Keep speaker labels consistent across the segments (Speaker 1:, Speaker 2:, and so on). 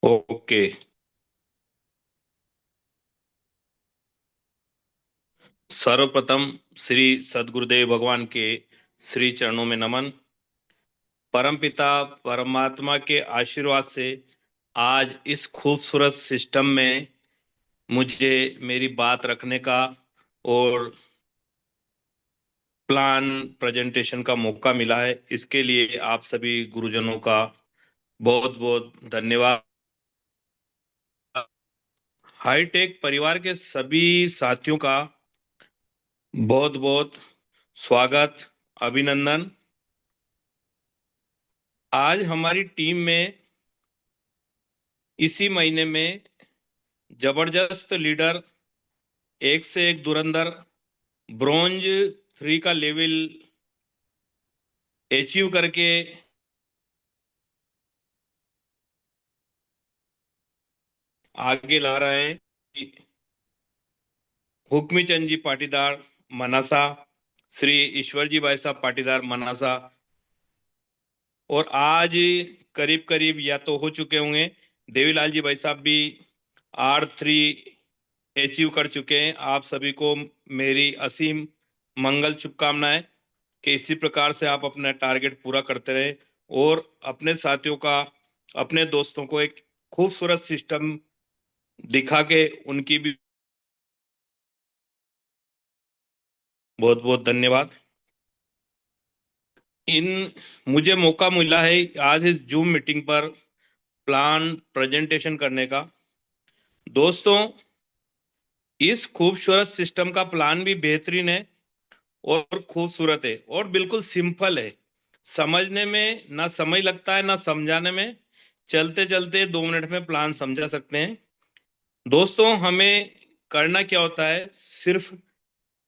Speaker 1: Okay. सर्वप्रथम श्री सद्गुरुदेव भगवान के श्री चरणों में नमन। परमपिता परमात्मा के आशीर्वाद से आज इस खूबसूरत सिस्टम में मुझे मेरी बात रखने का और प्लान प्रेजेंटेशन का मौका मिला है। इसके लिए आप सभी गुरुजनों का बहुत बहुत धन्यवाद। हाईटेक परिवार के सभी साथियों का बहुत बहुत स्वागत, अभिनंदन। आज हमारी टीम में इसी महीने में जबरदस्त लीडर, एक से एक धुरंधर, ब्रॉन्ज 3 का लेवल अचीव करके आगे ला रहे हैं। हुक्मी चंद जी पाटीदार मनासा, श्री ईश्वर जी भाई साहब पाटीदार मनासा, और आज करीब करीब या तो हो चुके होंगे देवीलाल जी भाई साहब भी R3 अचीव कर चुके हैं। आप सभी को मेरी असीम मंगल शुभकामनाएं कि इसी प्रकार से आप अपना टारगेट पूरा करते रहें और अपने साथियों का, अपने दोस्तों को एक खूबसूरत सिस्टम दिखा के उनकी भी बहुत बहुत धन्यवाद। इन मुझे मौका मिला है आज इस जूम मीटिंग पर प्लान प्रेजेंटेशन करने का। दोस्तों, इस खूबसूरत सिस्टम का प्लान भी बेहतरीन है और खूबसूरत है और बिल्कुल सिंपल है। समझने में ना समय लगता है ना समझाने में। चलते चलते 2 मिनट में प्लान समझा सकते हैं। दोस्तों, हमें करना क्या होता है, सिर्फ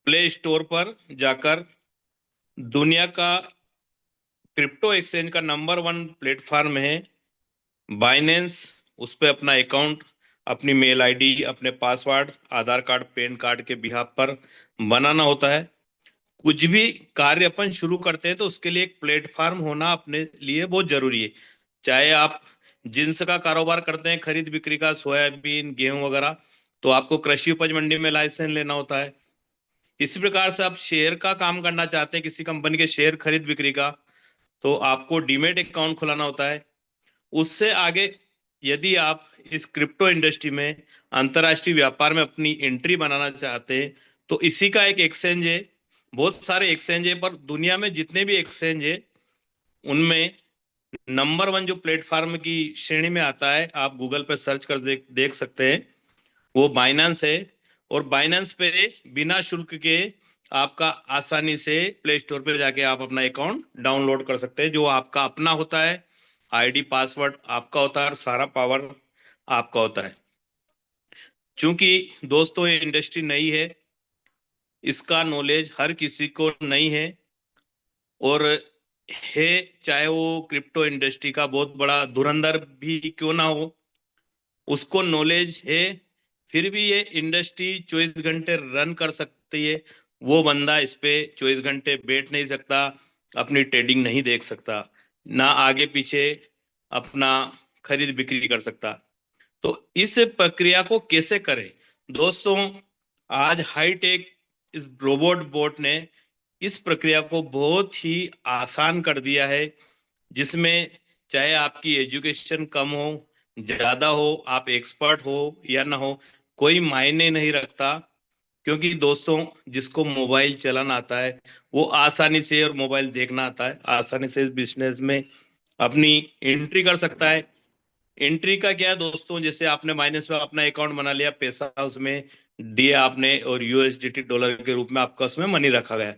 Speaker 1: प्ले स्टोर पर जाकर दुनिया का क्रिप्टो एक्सचेंज का नंबर 1 प्लेटफॉर्म है बाइनेंस। उस पे अपना अकाउंट, अपनी मेल आईडी, अपने पासवर्ड, आधार कार्ड, पैन कार्ड के बिहाफ पर बनाना होता है। कुछ भी कार्य अपन शुरू करते हैं तो उसके लिए एक प्लेटफॉर्म होना अपने लिए बहुत जरूरी है। चाहे आप जिंस का कारोबार करते हैं, खरीद बिक्री का, सोयाबीन गेहूं वगैरह, तो आपको कृषि उपज मंडी में लाइसेंस लेना होता है। इसी प्रकार से आप शेयर का काम करना चाहते हैं, किसी कंपनी के शेयर खरीद बिक्री का, तो आपको डीमेट अकाउंट खुलाना होता है। उससे आगे यदि आप इस क्रिप्टो इंडस्ट्री में अंतरराष्ट्रीय व्यापार में अपनी एंट्री बनाना चाहते हैं तो इसी का एक एक्सचेंज है। बहुत सारे एक्सचेंज है, पर दुनिया में जितने भी एक्सचेंज है उनमें नंबर 1 जो प्लेटफॉर्म की श्रेणी में आता है, आप गूगल पर सर्च कर देख सकते हैं, वो बाइनेंस है। और बाइनेंस पे बिना शुल्क के आपका आसानी से प्ले स्टोर पे जाके आप अपना अकाउंट डाउनलोड कर सकते हैं, जो आपका अपना होता है। आईडी पासवर्ड आपका होता है और सारा पावर आपका होता है। चूंकि दोस्तों ये इंडस्ट्री नई है, इसका नॉलेज हर किसी को नहीं है, और है चाहे वो क्रिप्टो इंडस्ट्री का बहुत बड़ा धुरंधर भी क्यों ना हो, उसको नॉलेज है, फिर भी ये इंडस्ट्री 24 घंटे रन कर सकती है। वो बंदा इस पे 24 घंटे बैठ नहीं सकता, अपनी ट्रेडिंग नहीं देख सकता, ना आगे पीछे अपना खरीद बिक्री कर सकता। तो इस प्रक्रिया को कैसे करें दोस्तों? आज हाईटेक इस रोबोट बोट ने इस प्रक्रिया को बहुत ही आसान कर दिया है, जिसमें चाहे आपकी एजुकेशन कम हो, ज्यादा हो, आप एक्सपर्ट हो या ना हो, कोई मायने नहीं रखता। क्योंकि दोस्तों, जिसको मोबाइल चलाना आता है वो आसानी से, और मोबाइल देखना आता है आसानी से, इस बिजनेस में अपनी एंट्री कर सकता है। एंट्री का क्या है दोस्तों, जैसे आपने माइनस में अपना अकाउंट बना लिया, पैसा उसमें दिया आपने, और यूएसडीटी डॉलर के रूप में आपका उसमें मनी रखा गया।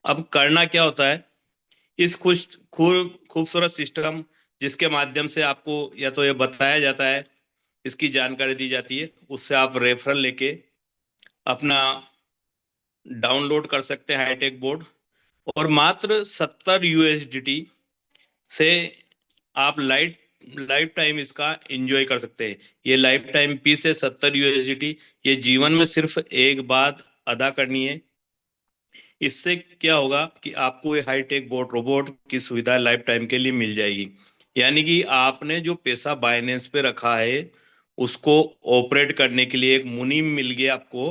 Speaker 1: अब करना क्या होता है, इस खूबसूरत सिस्टम जिसके माध्यम से आपको या तो ये बताया जाता है, इसकी जानकारी दी जाती है, उससे आप रेफरल लेके अपना डाउनलोड कर सकते हैं हाईटेक बोर्ड, और मात्र 70 USDT से आप लाइफ टाइम इसका एंजॉय कर सकते हैं। ये लाइफ टाइम फीस है 70 USDT। ये जीवन में सिर्फ एक बार अदा करनी है। इससे क्या होगा कि आपको ये हाईटेक बोट रोबोट की सुविधा लाइफ टाइम के लिए मिल जाएगी। यानी कि आपने जो पैसा बाइनेंस पे रखा है उसको ऑपरेट करने के लिए एक मुनीम मिल गया आपको,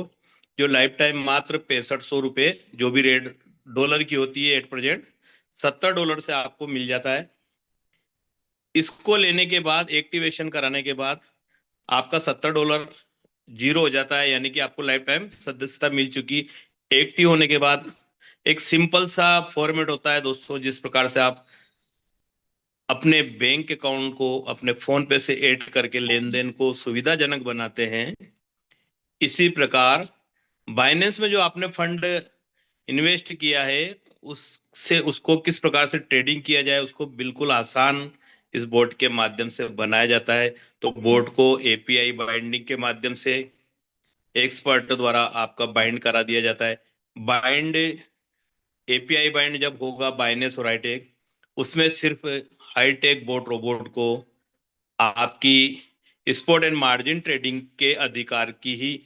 Speaker 1: जो लाइफ टाइम मात्र 6500 रुपये, जो भी रेट डॉलर की होती है एट प्रेजेंट, $70 से आपको मिल जाता है। इसको लेने के बाद, एक्टिवेशन कराने के बाद, आपका $70 जीरो हो जाता है, यानी कि आपको लाइफ टाइम सदस्यता मिल चुकी। एक्टिव होने के बाद एक सिंपल सा फॉर्मेट होता है दोस्तों, जिस प्रकार से आप अपने बैंक अकाउंट को अपने फोन पे से ऐड करके लेन देन को सुविधाजनक बनाते हैं, इसी प्रकार बाइनेंस में जो आपने फंड इन्वेस्ट किया है उससे उसको किस प्रकार से ट्रेडिंग किया जाए उसको बिल्कुल आसान इस बोर्ड के माध्यम से बनाया जाता है। तो बोर्ड को एपीआई बाइंडिंग के माध्यम से एक्सपर्ट द्वारा आपका बाइंड करा दिया जाता है। बाइंड एपीआई बाइंड जब होगा बाइनेंस और हाईटेक, उसमें सिर्फ हाईटेक बोट रोबोट को आपकी स्पॉट एंड मार्जिन ट्रेडिंग के अधिकार की ही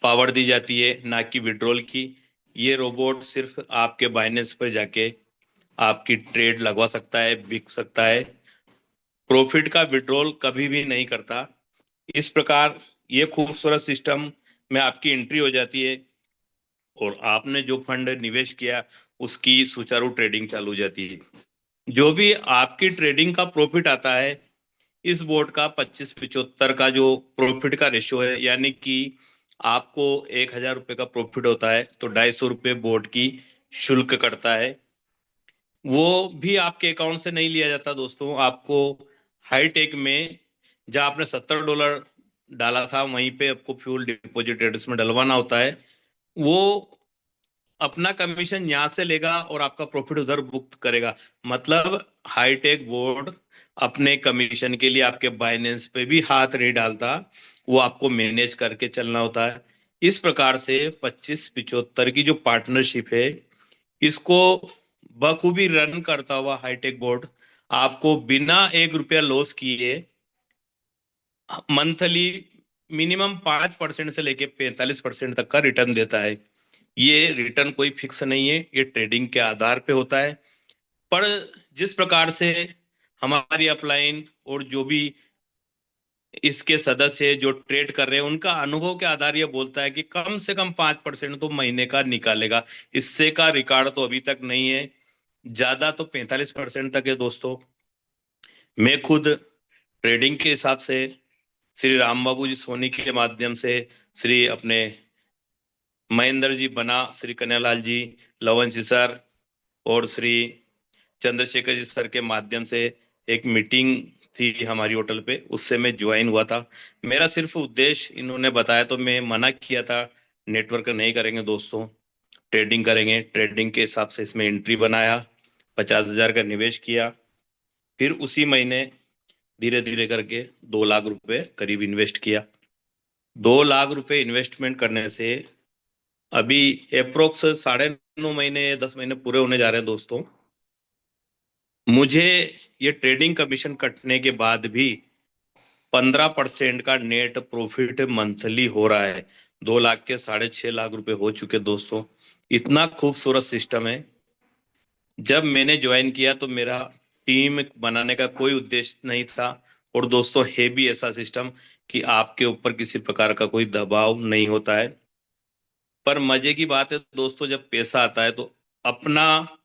Speaker 1: पावर दी जाती है, ना कि विड्रॉल की। ये रोबोट सिर्फ आपके बाइनेंस पर जाके आपकी ट्रेड लगवा सकता है, बिक सकता है, प्रॉफिट का विड्रॉल कभी भी नहीं करता। इस प्रकार ये खूबसूरत सिस्टम में आपकी एंट्री हो जाती है और आपने जो फंड निवेश किया उसकी सुचारू ट्रेडिंग चालू हो जाती है। जो भी आपकी ट्रेडिंग का प्रॉफिट आता है, इस बोर्ड का 25-75 का जो प्रॉफिट का रेशियो है, यानी कि आपको 1000 रुपये का प्रॉफिट होता है तो 250 रुपये बोर्ड की शुल्क कटता है। वो भी आपके अकाउंट से नहीं लिया जाता दोस्तों, आपको हाईटेक में जहां आपने $70 डाला था वहीं पे आपको फ्यूल डिपॉजिट एड्रेस में डलवाना होता है। वो अपना कमीशन यहाँ से लेगा और आपका प्रॉफिट उधर बुक करेगा। मतलब हाईटेक बोर्ड अपने कमीशन के लिए आपके बाइनेंस पे भी हाथ नहीं डालता, वो आपको मैनेज करके चलना होता है। इस प्रकार से 25-75 की जो पार्टनरशिप है, इसको बखूबी रन करता हुआ हाईटेक बोर्ड आपको बिना 1 रुपया लॉस किए मंथली मिनिमम 5% से लेके 45% तक का रिटर्न देता है। ये रिटर्न कोई फिक्स नहीं है, ये ट्रेडिंग के आधार पे होता है। पर जिस प्रकार से हमारी अपलाइन और जो भी इसके सदस्य जो ट्रेड कर रहे हैं, उनका अनुभव के आधार ये बोलता है कि कम से कम 5% तो महीने का निकालेगा। इससे का रिकॉर्ड तो अभी तक नहीं है, ज्यादा तो 45% तक है दोस्तों। मैं खुद ट्रेडिंग के हिसाब से श्री राम बाबू जी सोनी के माध्यम से, श्री अपने महेंद्र जी बना, श्री कन्हैयालाल जी, लवन जी सर और श्री चंद्रशेखर जी सर के माध्यम से एक मीटिंग थी हमारी होटल पे, उससे मैं ज्वाइन हुआ था। मेरा सिर्फ उद्देश्य, इन्होंने बताया तो मैं मना किया था, नेटवर्क नहीं करेंगे दोस्तों, ट्रेडिंग करेंगे। ट्रेडिंग के हिसाब से इसमें एंट्री बनाया, 50,000 का निवेश किया, फिर उसी महीने धीरे धीरे करके 2 लाख रुपए करीब इन्वेस्ट किया। 2 लाख रुपए इन्वेस्टमेंट करने से अभी अप्रोक्स 9.5 महीने 10 महीने पूरे होने जा रहे हैं दोस्तों। मुझे ये ट्रेडिंग कमीशन कटने के बाद भी 15% का नेट प्रॉफिट मंथली हो रहा है। 2 लाख के 6.5 लाख रुपए हो चुके दोस्तों। इतना खूबसूरत सिस्टम है। जब मैंने ज्वाइन किया तो मेरा टीम बनाने का कोई उद्देश्य नहीं था, और दोस्तों है भी ऐसा सिस्टम कि आपके ऊपर किसी प्रकार का कोई दबाव नहीं होता है। पर मजे की बात है दोस्तों, जब पैसा आता है तो अपना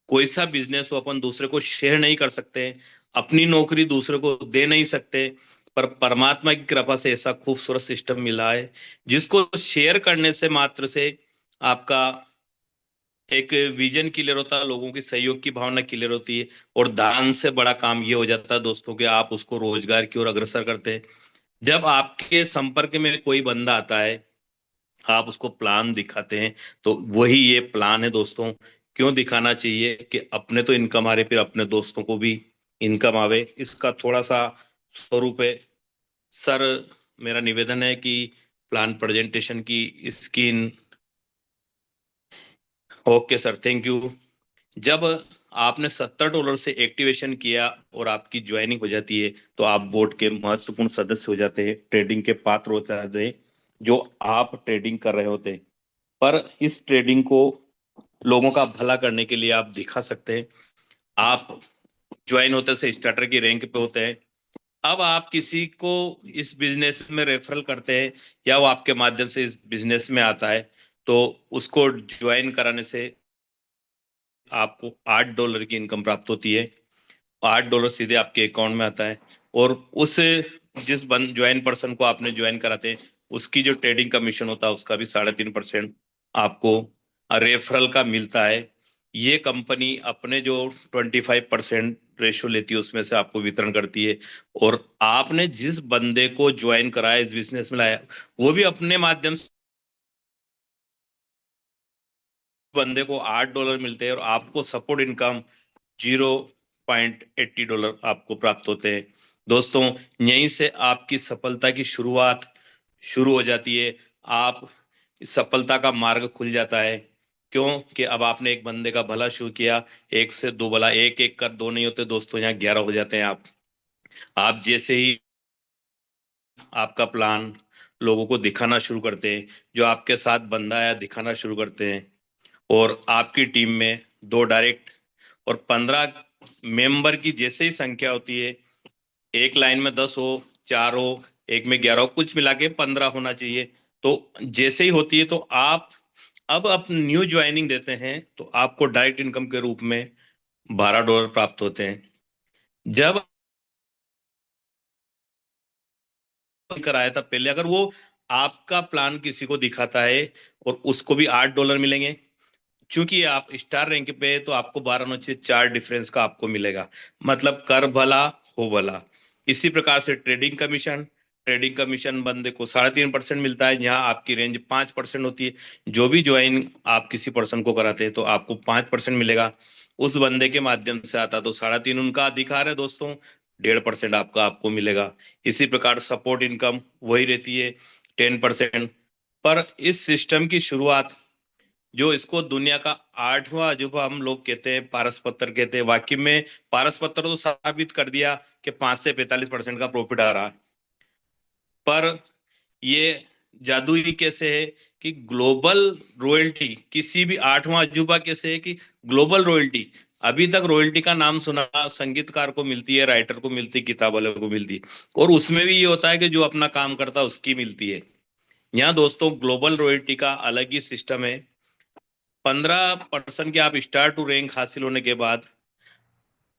Speaker 1: कोई सा बिजनेस हो अपन दूसरे को शेयर नहीं कर सकते, अपनी नौकरी दूसरे को दे नहीं सकते, पर परमात्मा की कृपा से ऐसा खूबसूरत सिस्टम मिला है जिसको शेयर करने से मात्र से आपका एक विजन क्लियर होता है, लोगों की सहयोग की भावना क्लियर होती है, और दान से बड़ा काम ये हो जाता है दोस्तों कि आप उसको रोजगार की ओर अग्रसर करते हैं। जब आपके संपर्क में कोई बंदा आता है, आप उसको प्लान दिखाते हैं, तो वही ये प्लान है दोस्तों। क्यों दिखाना चाहिए कि अपने तो इनकम आ रही, फिर अपने दोस्तों को भी इनकम आवे, इसका थोड़ा सा स्वरूप है सर। मेरा निवेदन है कि प्लान प्रेजेंटेशन की screen. Okay sir, thank you. जब आपने $70 से एक्टिवेशन किया और आपकी ज्वाइनिंग हो जाती है, तो आप बोर्ड के महत्वपूर्ण सदस्य हो जाते हैं, ट्रेडिंग के पात्र हो जाते हैं, जो आप ट्रेडिंग कर रहे होते हैं। पर इस ट्रेडिंग को लोगों का भला करने के लिए आप दिखा सकते हैं। आप ज्वाइन होते से स्टार्टर की रैंक पे होते हैं। अब आप किसी को इस बिजनेस में रेफरल करते हैं या वो आपके माध्यम से इस बिजनेस में आता है, तो उसको ज्वाइन कराने से आपको $8 की इनकम प्राप्त होती है। $8 सीधे आपके अकाउंट में आता है। और उस जिस ज्वाइन पर्सन को आपने ज्वाइन कराते हैं, उसकी जो ट्रेडिंग कमीशन होता है उसका भी 3.5% आपको रेफरल का मिलता है। ये कंपनी अपने जो 25% रेशो लेती है उसमें से आपको वितरण करती है। और आपने जिस बंदे को ज्वाइन कराया, इस बिजनेस में लाया, वो भी अपने माध्यम से बंदे को $8 मिलते हैं और आपको सपोर्ट इनकम $0.80 आपको प्राप्त होते हैं। दोस्तों, यहीं से आपकी सफलता की शुरुआत शुरू हो जाती है। आप सफलता का मार्ग खुल जाता है। क्यों कि अब आपने एक बंदे का भला शुरू किया, एक से दो भला, एक एक कर दो नहीं होते दोस्तों, यहाँ 11 हो जाते हैं। आप जैसे ही आपका प्लान लोगों को दिखाना शुरू करते हैं, जो आपके साथ बंदा आया दिखाना शुरू करते हैं, और आपकी टीम में 2 डायरेक्ट और 15 मेंबर की जैसे ही संख्या होती है, एक लाइन में 10 हो, 4 हो, एक में 11 हो, कुछ मिला के 15 होना चाहिए। तो जैसे ही होती है तो अब न्यू ज्वाइनिंग देते हैं तो आपको डायरेक्ट इनकम के रूप में $12 प्राप्त होते हैं। जब कराया था पहले, अगर वो आपका प्लान किसी को दिखाता है और उसको भी $8 मिलेंगे। चूंकि आप स्टार रैंक पे, तो आपको 12 नीचे 4 डिफरेंस का आपको मिलेगा। मतलब कर भला हो भला। इसी प्रकार से ट्रेडिंग कमीशन बंदे को 3.5% मिलता है। यहाँ आपकी रेंज 5% होती है। जो भी ज्वाइन आप किसी पर्सन को कराते हैं तो आपको 5% मिलेगा। उस बंदे के माध्यम से आता तो 3.5, उनका अधिकार है दोस्तों, 1.5% आपका आपको मिलेगा। इसी प्रकार सपोर्ट इनकम वही रहती है, 10%। पर इस सिस्टम की शुरुआत, जो इसको दुनिया का 8वां अजूबा हम लोग कहते हैं, पारस पत्थर कहते हैं, वाकई में पारस पत्थर तो साबित कर दिया कि 5 से 45% का प्रॉफिट आ रहा है। पर ये जादू ही कैसे है कि ग्लोबल रॉयल्टी, किसी भी 8वां अजूबा कैसे है कि ग्लोबल रॉयल्टी, अभी तक रॉयल्टी का नाम सुना संगीतकार को मिलती है, राइटर को मिलती है, किताब वाले को मिलती है, और उसमें भी ये होता है कि जो अपना काम करता है उसकी मिलती है। यहाँ दोस्तों ग्लोबल रॉयल्टी का अलग ही सिस्टम है। 15% के आप स्टार टू रैंक हासिल होने के बाद,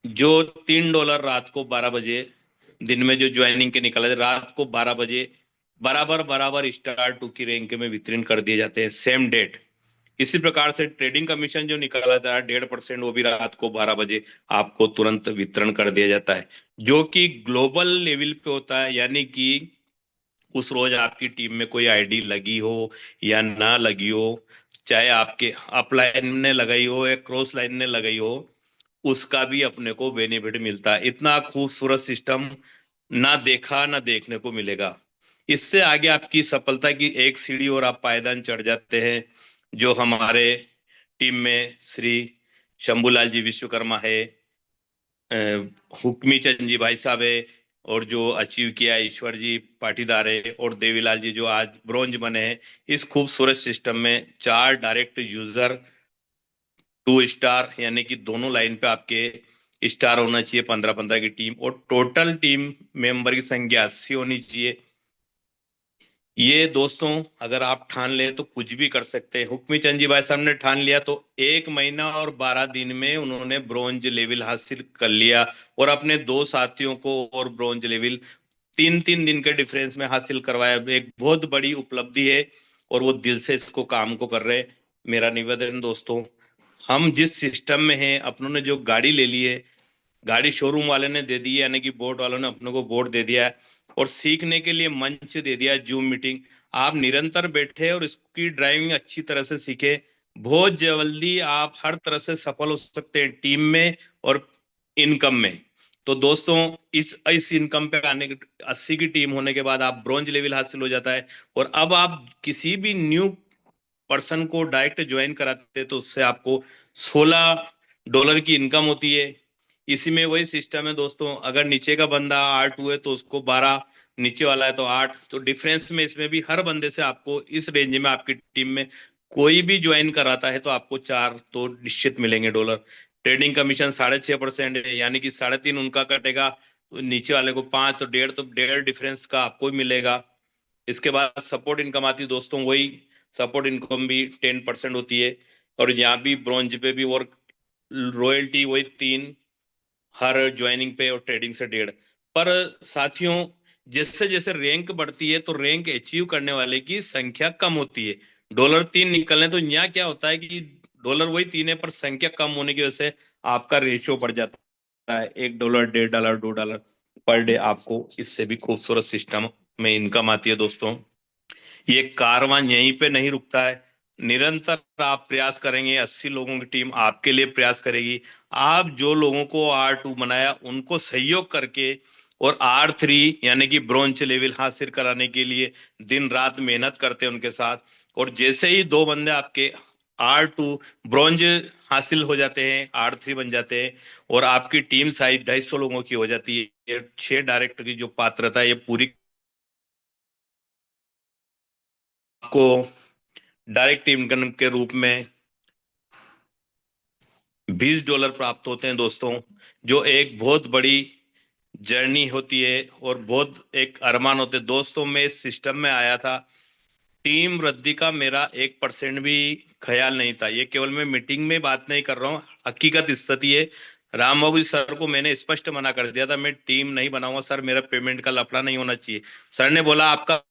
Speaker 1: जो $3 रात को 12 बजे, दिन में जो ज्वाइनिंग के निकला है, रात को 12 बजे बराबर बराबर स्टार टू की रैंक में वितरण कर दिए जाते हैं, सेम डेट। इसी प्रकार से ट्रेडिंग कमीशन जो निकाला जाता है 1.5%, वो भी रात को 12 बजे आपको तुरंत वितरण कर दिया जाता है, जो कि ग्लोबल लेवल पे होता है। यानी कि उस रोज आपकी टीम में कोई आईडी लगी हो या ना लगी हो, चाहे आपके अपलाइन ने लगाई हो या क्रॉस लाइन ने लगाई हो, उसका भी अपने को बेनिफिट मिलता है। इतना खूबसूरत सिस्टम ना देखा ना देखने को मिलेगा। इससे आगे आपकी सफलता की एक सीढ़ी और आप पायदान चढ़ जाते हैं। जो हमारे टीम में श्री शंभूलाल जी विश्वकर्मा है, हुक्मी चंद जी भाई साहब है, और जो अचीव किया है ईश्वर जी पाटीदार है, और देवीलाल जी जो आज ब्रॉन्ज बने हैं। इस खूबसूरत सिस्टम में 4 डायरेक्ट यूजर, 2 स्टार, यानी कि दोनों लाइन पे आपके स्टार होना चाहिए, 15-15 की टीम, और टोटल टीम मेंबर की संख्या 80 होनी चाहिए। ये दोस्तों अगर आप ठान ले तो कुछ भी कर सकते हैं। हुक्मी चंद जी भाई साहब ने ठान लिया तो 1 महीना और 12 दिन में उन्होंने ब्रॉन्ज लेवल हासिल कर लिया, और अपने 2 साथियों को और ब्रॉन्ज लेवल 3-3 दिन के डिफरेंस में हासिल करवाया। एक बहुत बड़ी उपलब्धि है, और वो दिल से इसको काम को कर रहे हैं। मेरा निवेदन दोस्तों, हम जिस सिस्टम में हैं, अपनों ने जो गाड़ी ले ली है, गाड़ी शोरूम वाले ने दे दी है, यानी कि बोर्ड वालों ने अपने को बोर्ड दे दिया है, और सीखने के लिए मंच दे दिया है, जूम मीटिंग। आप निरंतर बैठे और इसकी ड्राइविंग अच्छी तरह से सीखे, बहुत जल्दी आप हर तरह से सफल हो सकते हैं, टीम में और इनकम में। तो दोस्तों, इस इनकम पे आने के 80 की टीम होने के बाद आप ब्रॉन्ज लेवल हासिल हो जाता है। और अब आप किसी भी न्यू पर्सन को डायरेक्ट ज्वाइन कराते हैं तो उससे आपको $16 की इनकम होती है। इसी में वही सिस्टम है दोस्तों, अगर नीचे का बंदा R2 है तो उसको 12, नीचे वाला है तो 8। तो डिफरेंस में इसमें भी हर बंदे से आपको इस रेंज में आपकी टीम में कोई भी ज्वाइन कराता है तो आपको 4 तो निश्चित मिलेंगे डॉलर। ट्रेडिंग कमीशन 6.5% है, यानी कि 3.5 उनका कटेगा, तो नीचे वाले को 5, तो 1.5, तो 1.5 डिफरेंस का आपको ही मिलेगा। इसके बाद सपोर्ट इनकम आती है दोस्तों, वही सपोर्ट इनकम भी 10% होती है। और यहाँ भी ब्रॉन्ज पे भी, और रॉयल्टी वही 3 हर ज्वाइनिंग पे, और ट्रेडिंग से 1.5। पर साथियों, जैसे जैसे रैंक बढ़ती है तो रैंक अचीव करने वाले की संख्या कम होती है। $3 निकलने, तो यहाँ क्या होता है कि डॉलर वही 3 है, पर संख्या कम होने की वजह से आपका रेशियो बढ़ जाता है, $1, $1.5, $2 पर डे आपको इससे भी खूबसूरत सिस्टम में इनकम आती है दोस्तों। ये कारवां यहीं पे नहीं रुकता है, निरंतर आप प्रयास करेंगे, 80 लोगों की टीम आपके लिए प्रयास करेगी। आप जो लोगों को R2 बनाया उनको सहयोग करके, और R3 यानी कि ब्रॉन्ज लेवल हासिल कराने के लिए दिन रात मेहनत करते हैं उनके साथ। और जैसे ही 2 बंदे आपके R2 ब्रॉन्ज हासिल हो जाते हैं, R3 बन जाते हैं, और आपकी टीम साइज 250 लोगों की हो जाती है, 6 डायरेक्टर की जो पात्रता है ये पूरी, आपको डायरेक्ट इनकम के रूप में $20 प्राप्त होते हैं दोस्तों, जो एक बहुत बड़ी जर्नी होती है, और बहुत एक अरमान होते हैं दोस्तों। मैं इस सिस्टम में आया था, टीम वृद्धि का मेरा 1% भी ख्याल नहीं था। ये केवल मैं मीटिंग में बात नहीं कर रहा हूँ, हकीकत स्थिति है। राम बाबू सर को मैंने स्पष्ट मना कर दिया था, मैं टीम नहीं बनाऊंगा सर, मेरा पेमेंट का लफड़ा नहीं होना चाहिए। सर ने बोला आपका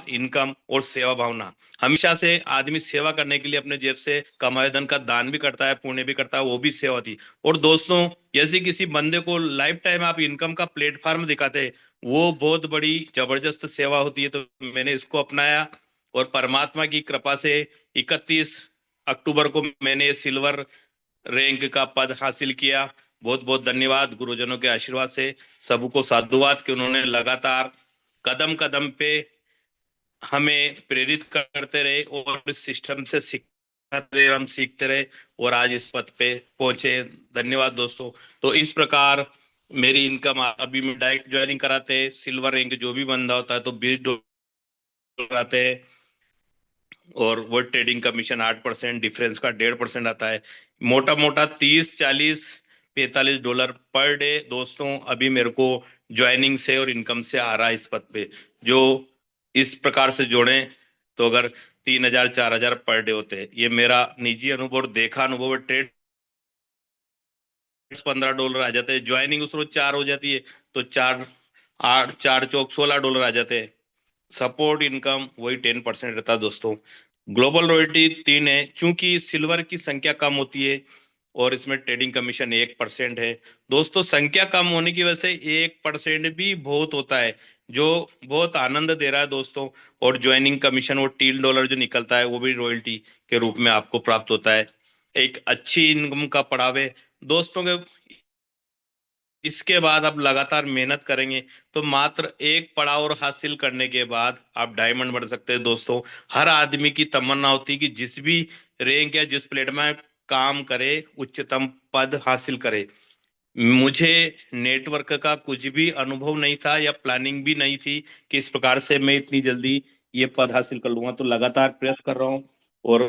Speaker 1: इनकम और सेवा भावना, हमेशा से आदमी सेवा करने के लिए अपने जेब से कमाए धन का दान भी करता है, पुण्य भी करता है, वो भी सेवा थी। और दोस्तों, यदि किसी बंदे को लाइफ टाइम आप इनकम का प्लेटफॉर्म दिखाते हैं, वो बहुत बड़ी जबरदस्त सेवा होती है। तो मैंने इसको अपनाया, और परमात्मा की कृपा से 31 अक्टूबर को मैंने ये सिल्वर रैंक का पद हासिल किया। बहुत बहुत धन्यवाद गुरुजनों के आशीर्वाद से, सबको साधुवाद कि उन्होंने लगातार कदम कदम पे हमें प्रेरित करते रहे, और इस सिस्टम से सीखते रहे, हम सीखते रहे, और आज इस पद पे पहुंचे। धन्यवाद दोस्तों। तो इस प्रकार मेरी इनकम, अभी में डायरेक्ट ज्वाइनिंग कराते हैं, सिल्वर रैंक जो भी बंदा होता है तो $20 आते हैं, और वो ट्रेडिंग कमीशन 8%, डिफरेंस का 1.5% आता है। मोटा मोटा 30, 40, $45 पर डे दोस्तों अभी मेरे को ज्वाइनिंग से और इनकम से आ रहा है इस पद पे। जो इस प्रकार से जोड़े तो अगर 3,000, 4,000 पर डे होते हैं। ये मेरा निजी अनुभव और देखा अनुभव है। ट्रेड $15 आ जाते हैं, ज्वाइनिंग उस रोज 4 हो जाती है, तो 4 चौक $16 आ जाते हैं। सपोर्ट इनकम वही 10% रहता है दोस्तों। ग्लोबल रॉयल्टी 3 है, चूंकि सिल्वर की संख्या कम होती है, और इसमें ट्रेडिंग कमीशन 1% है दोस्तों। संख्या कम होने की वजह से 1% भी बहुत होता है, जो बहुत आनंद दे रहा है दोस्तों। और ज्वाइनिंग कमीशन वो $3 जो निकलता है, वो भी रॉयल्टी के रूप में आपको प्राप्त होता है। एक अच्छी इनकम का पड़ाव है दोस्तों के। इसके बाद आप लगातार मेहनत करेंगे तो मात्र एक पड़ाव और हासिल करने के बाद आप डायमंड बन सकते हैं दोस्तों। हर आदमी की तमन्ना होती है कि जिस भी रैंक या जिस प्लेट में काम करे, उच्चतम पद हासिल करे। मुझे नेटवर्क का कुछ भी अनुभव नहीं था, या प्लानिंग भी नहीं थी कि इस प्रकार से मैं इतनी जल्दी ये पद हासिल कर लूंगा। तो लगातार प्रयास कर रहा हूँ, और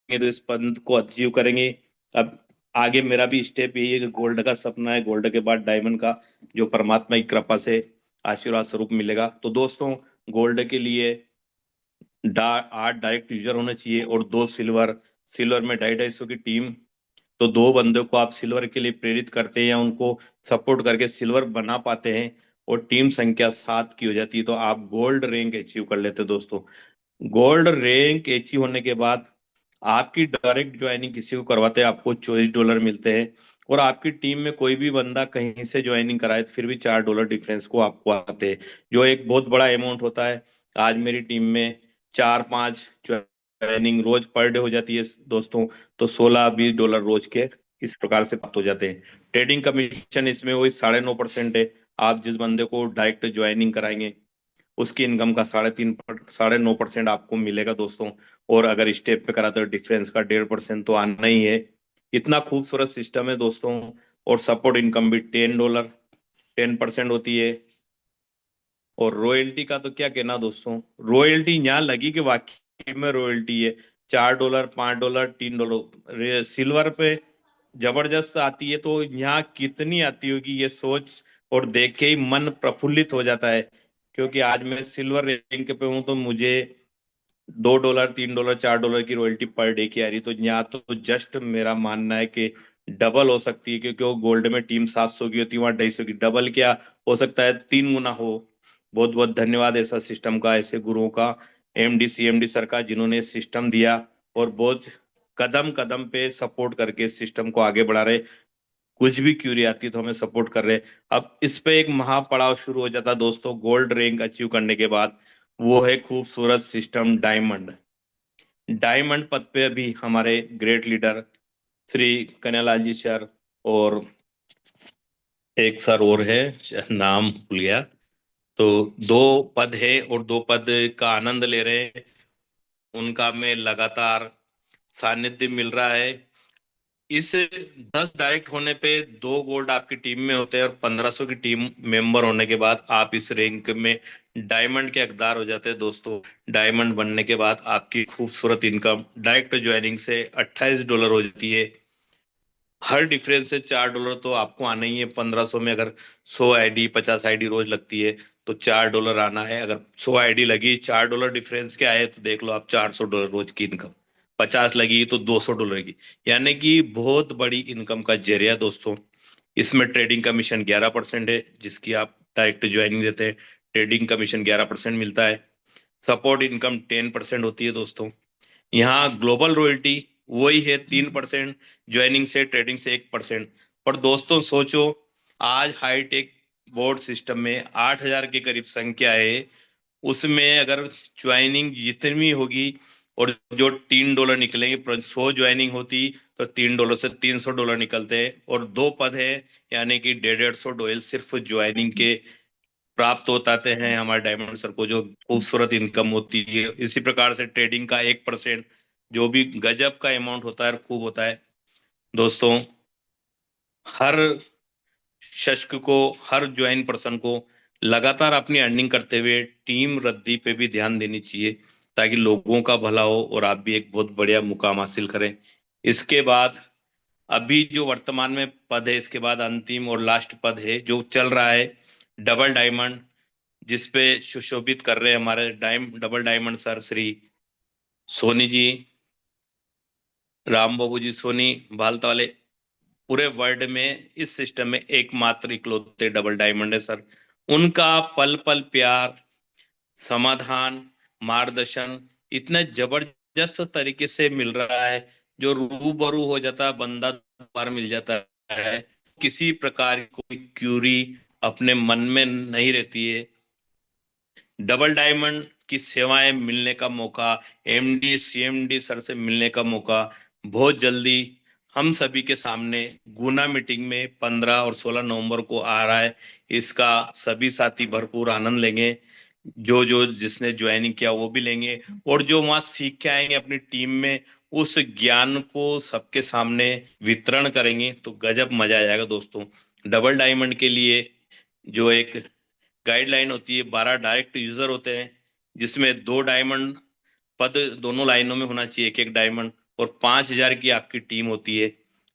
Speaker 1: तो इस पद को अचीव करेंगे। अब आगे मेरा भी स्टेप यही है कि गोल्ड का सपना है, गोल्ड के बाद डायमंड का, जो परमात्मा की कृपा से आशीर्वाद स्वरूप मिलेगा। तो दोस्तों, गोल्ड के लिए 8 डायरेक्ट यूजर होने चाहिए, और 2 सिल्वर। सिल्वर में 250 की टीम, तो 2 बंदों को आप सिल्वर के लिए प्रेरित करते हैं, या उनको सपोर्ट करके सिल्वर बना पाते हैं, और टीम संख्या 7 की हो जाती है, तो आप गोल्ड रैंक अचीव कर लेते हैं दोस्तों। गोल्ड रैंक अचीव होने के बाद आपकी डायरेक्ट ज्वाइनिंग किसी को करवाते हैं, आपको $24 मिलते हैं। और आपकी टीम में कोई भी बंदा कहीं से ज्वाइनिंग कराए तो फिर भी $4 डिफरेंस को आपको आते हैं, जो एक बहुत बड़ा अमाउंट होता है। आज मेरी टीम में 4-5 ज्वाइनिंग रोज पर डे हो जाती है दोस्तों, तो $16-20 रोज के इस प्रकार से प्राप्त हो जाते हैं। ट्रेडिंग कमीशन इसमें वही 9.5% है। आप जिस बंदे को डायरेक्ट ज्वाइनिंग कराएंगे उसकी इनकम का 9.5% आपको मिलेगा दोस्तों। और अगर स्टेप पे करा तो डिफरेंस का 1.5% तो आना ही है। इतना खूबसूरत सिस्टम है दोस्तों। और सपोर्ट इनकम भी $10 10% होती है। और रॉयल्टी का तो क्या कहना दोस्तों, रॉयल्टी यहाँ लगी कि वाकई में रॉयल्टी है। $4, $5, $3 सिल्वर पे जबरदस्त आती है, तो यहाँ कितनी आती होगी ये सोच और देख के ही मन प्रफुल्लित हो जाता है। क्योंकि आज मैं सिल्वर रैंक पे हूं, तो मुझे $2, $3, $4 की रॉयल्टी पर डे की आ रही, तो यहाँ तो जस्ट मेरा मानना है कि डबल हो सकती है। क्योंकि वो गोल्ड में टीम 700 की होती है, वहां 250 की, डबल क्या हो सकता है, 3 गुना हो। बहुत बहुत धन्यवाद ऐसा सिस्टम का, ऐसे गुरुओं का, एमडी सीएमडी सर का, जिन्होंने सिस्टम दिया और बहुत कदम कदम पे सपोर्ट करके इस सिस्टम को आगे बढ़ा रहे। कुछ भी क्यूरी आती है तो हमें सपोर्ट कर रहे हैं। अब इस पे एक महापड़ाव शुरू हो जाता है दोस्तों, गोल्ड रैंक अचीव करने के बाद। वो है खूबसूरत सिस्टम डायमंड। डायमंड पद पे अभी हमारे ग्रेट लीडर श्री कन्हैयालाल जी सर और एक सर और है, नाम भूल गया। तो 2 पद है और 2 पद का आनंद ले रहे हैं। उनका में लगातार सानिध्य मिल रहा है। इस 10 डायरेक्ट होने पे 2 गोल्ड आपकी टीम में होते हैं, और 1500 की टीम मेंबर होने के बाद आप इस रैंक में डायमंड के हकदार हो जाते हैं दोस्तों। डायमंड बनने के बाद आपकी खूबसूरत इनकम डायरेक्ट ज्वाइनिंग से $28 हो जाती है। हर डिफरेंस से $4 तो आपको आना ही है। 1500 में अगर 100 आईडी 50 आईडी रोज लगती है, तो $4 आना है। अगर 100 आईडी लगी, $4 डिफरेंस के आए, तो देख लो आप $400 रोज की इनकम। 50 लगी तो $200 की, यानी कि बहुत बड़ी इनकम का जरिया दोस्तों। इसमें ट्रेडिंग कमीशन 11% है, जिसकी आप डायरेक्ट ज्वाइनिंग देते हैं, ट्रेडिंग कमीशन 11% मिलता है। सपोर्ट इनकम 10% होती है दोस्तों। यहाँ ग्लोबल रॉयल्टी वही है 3%, ज्वाइनिंग से ट्रेडिंग से 1%। पर दोस्तों सोचो, आज हाईटेक बोर्ड सिस्टम में 8,000 के करीब संख्या है। उसमें अगर ज्वाइनिंग जितनी होगी, और जो $3 निकलेंगे, पर 100 ज्वाइनिंग होती तो $3 से $300 निकलते हैं। और 2 पद है, यानी कि 150-150 सिर्फ ज्वाइनिंग के प्राप्त होताते हैं हमारे डायमंड सर को, जो खूबसूरत इनकम होती है। इसी प्रकार से ट्रेडिंग का 1%, जो भी गजब का अमाउंट होता है और खूब होता है दोस्तों। हर शख्स को, हर ज्वाइन पर्सन को लगातार अपनी अर्निंग करते हुए टीम वृद्धि पे भी ध्यान देनी चाहिए, ताकि लोगों का भला हो और आप भी एक बहुत बढ़िया मुकाम हासिल करें। इसके बाद अभी जो वर्तमान में पद है, इसके बाद अंतिम और लास्ट पद है जो चल रहा है, डबल डायमंड, जिसपे सुशोभित कर रहे हैं हमारे double diamond sir Shri Soni ji, Ram Babu ji Soni Bhalta वाले। पूरे वर्ल्ड में इस सिस्टम में एकमात्र इकलौते डबल डायमंड है सर। उनका पल पल प्यार, समाधान, मार्गदर्शन इतने जबरदस्त तरीके से मिल रहा है, जो रूबरू हो जाता है बंदा दोबारा मिल जाता है। किसी प्रकार की कोई क्यूरी अपने मन में नहीं रहती है। डबल डायमंड की सेवाएं मिलने का मौका, एमडी सीएमडी सर से मिलने का मौका बहुत जल्दी हम सभी के सामने गुना मीटिंग में 15 और 16 नवंबर को आ रहा है। इसका सभी साथी भरपूर आनंद लेंगे। जो जो जिसने ज्वाइनिंग किया वो भी लेंगे, और जो वहां सीख के आएंगे अपनी टीम में, उस ज्ञान को सबके सामने वितरण करेंगे, तो गजब मजा आ जाएगा दोस्तों। डबल डायमंड के लिए जो एक गाइडलाइन होती है, 12 डायरेक्ट यूजर होते हैं, जिसमें 2 डायमंड पद दोनों लाइनों में होना चाहिए, एक एक डायमंड, और 5,000 की आपकी टीम होती है।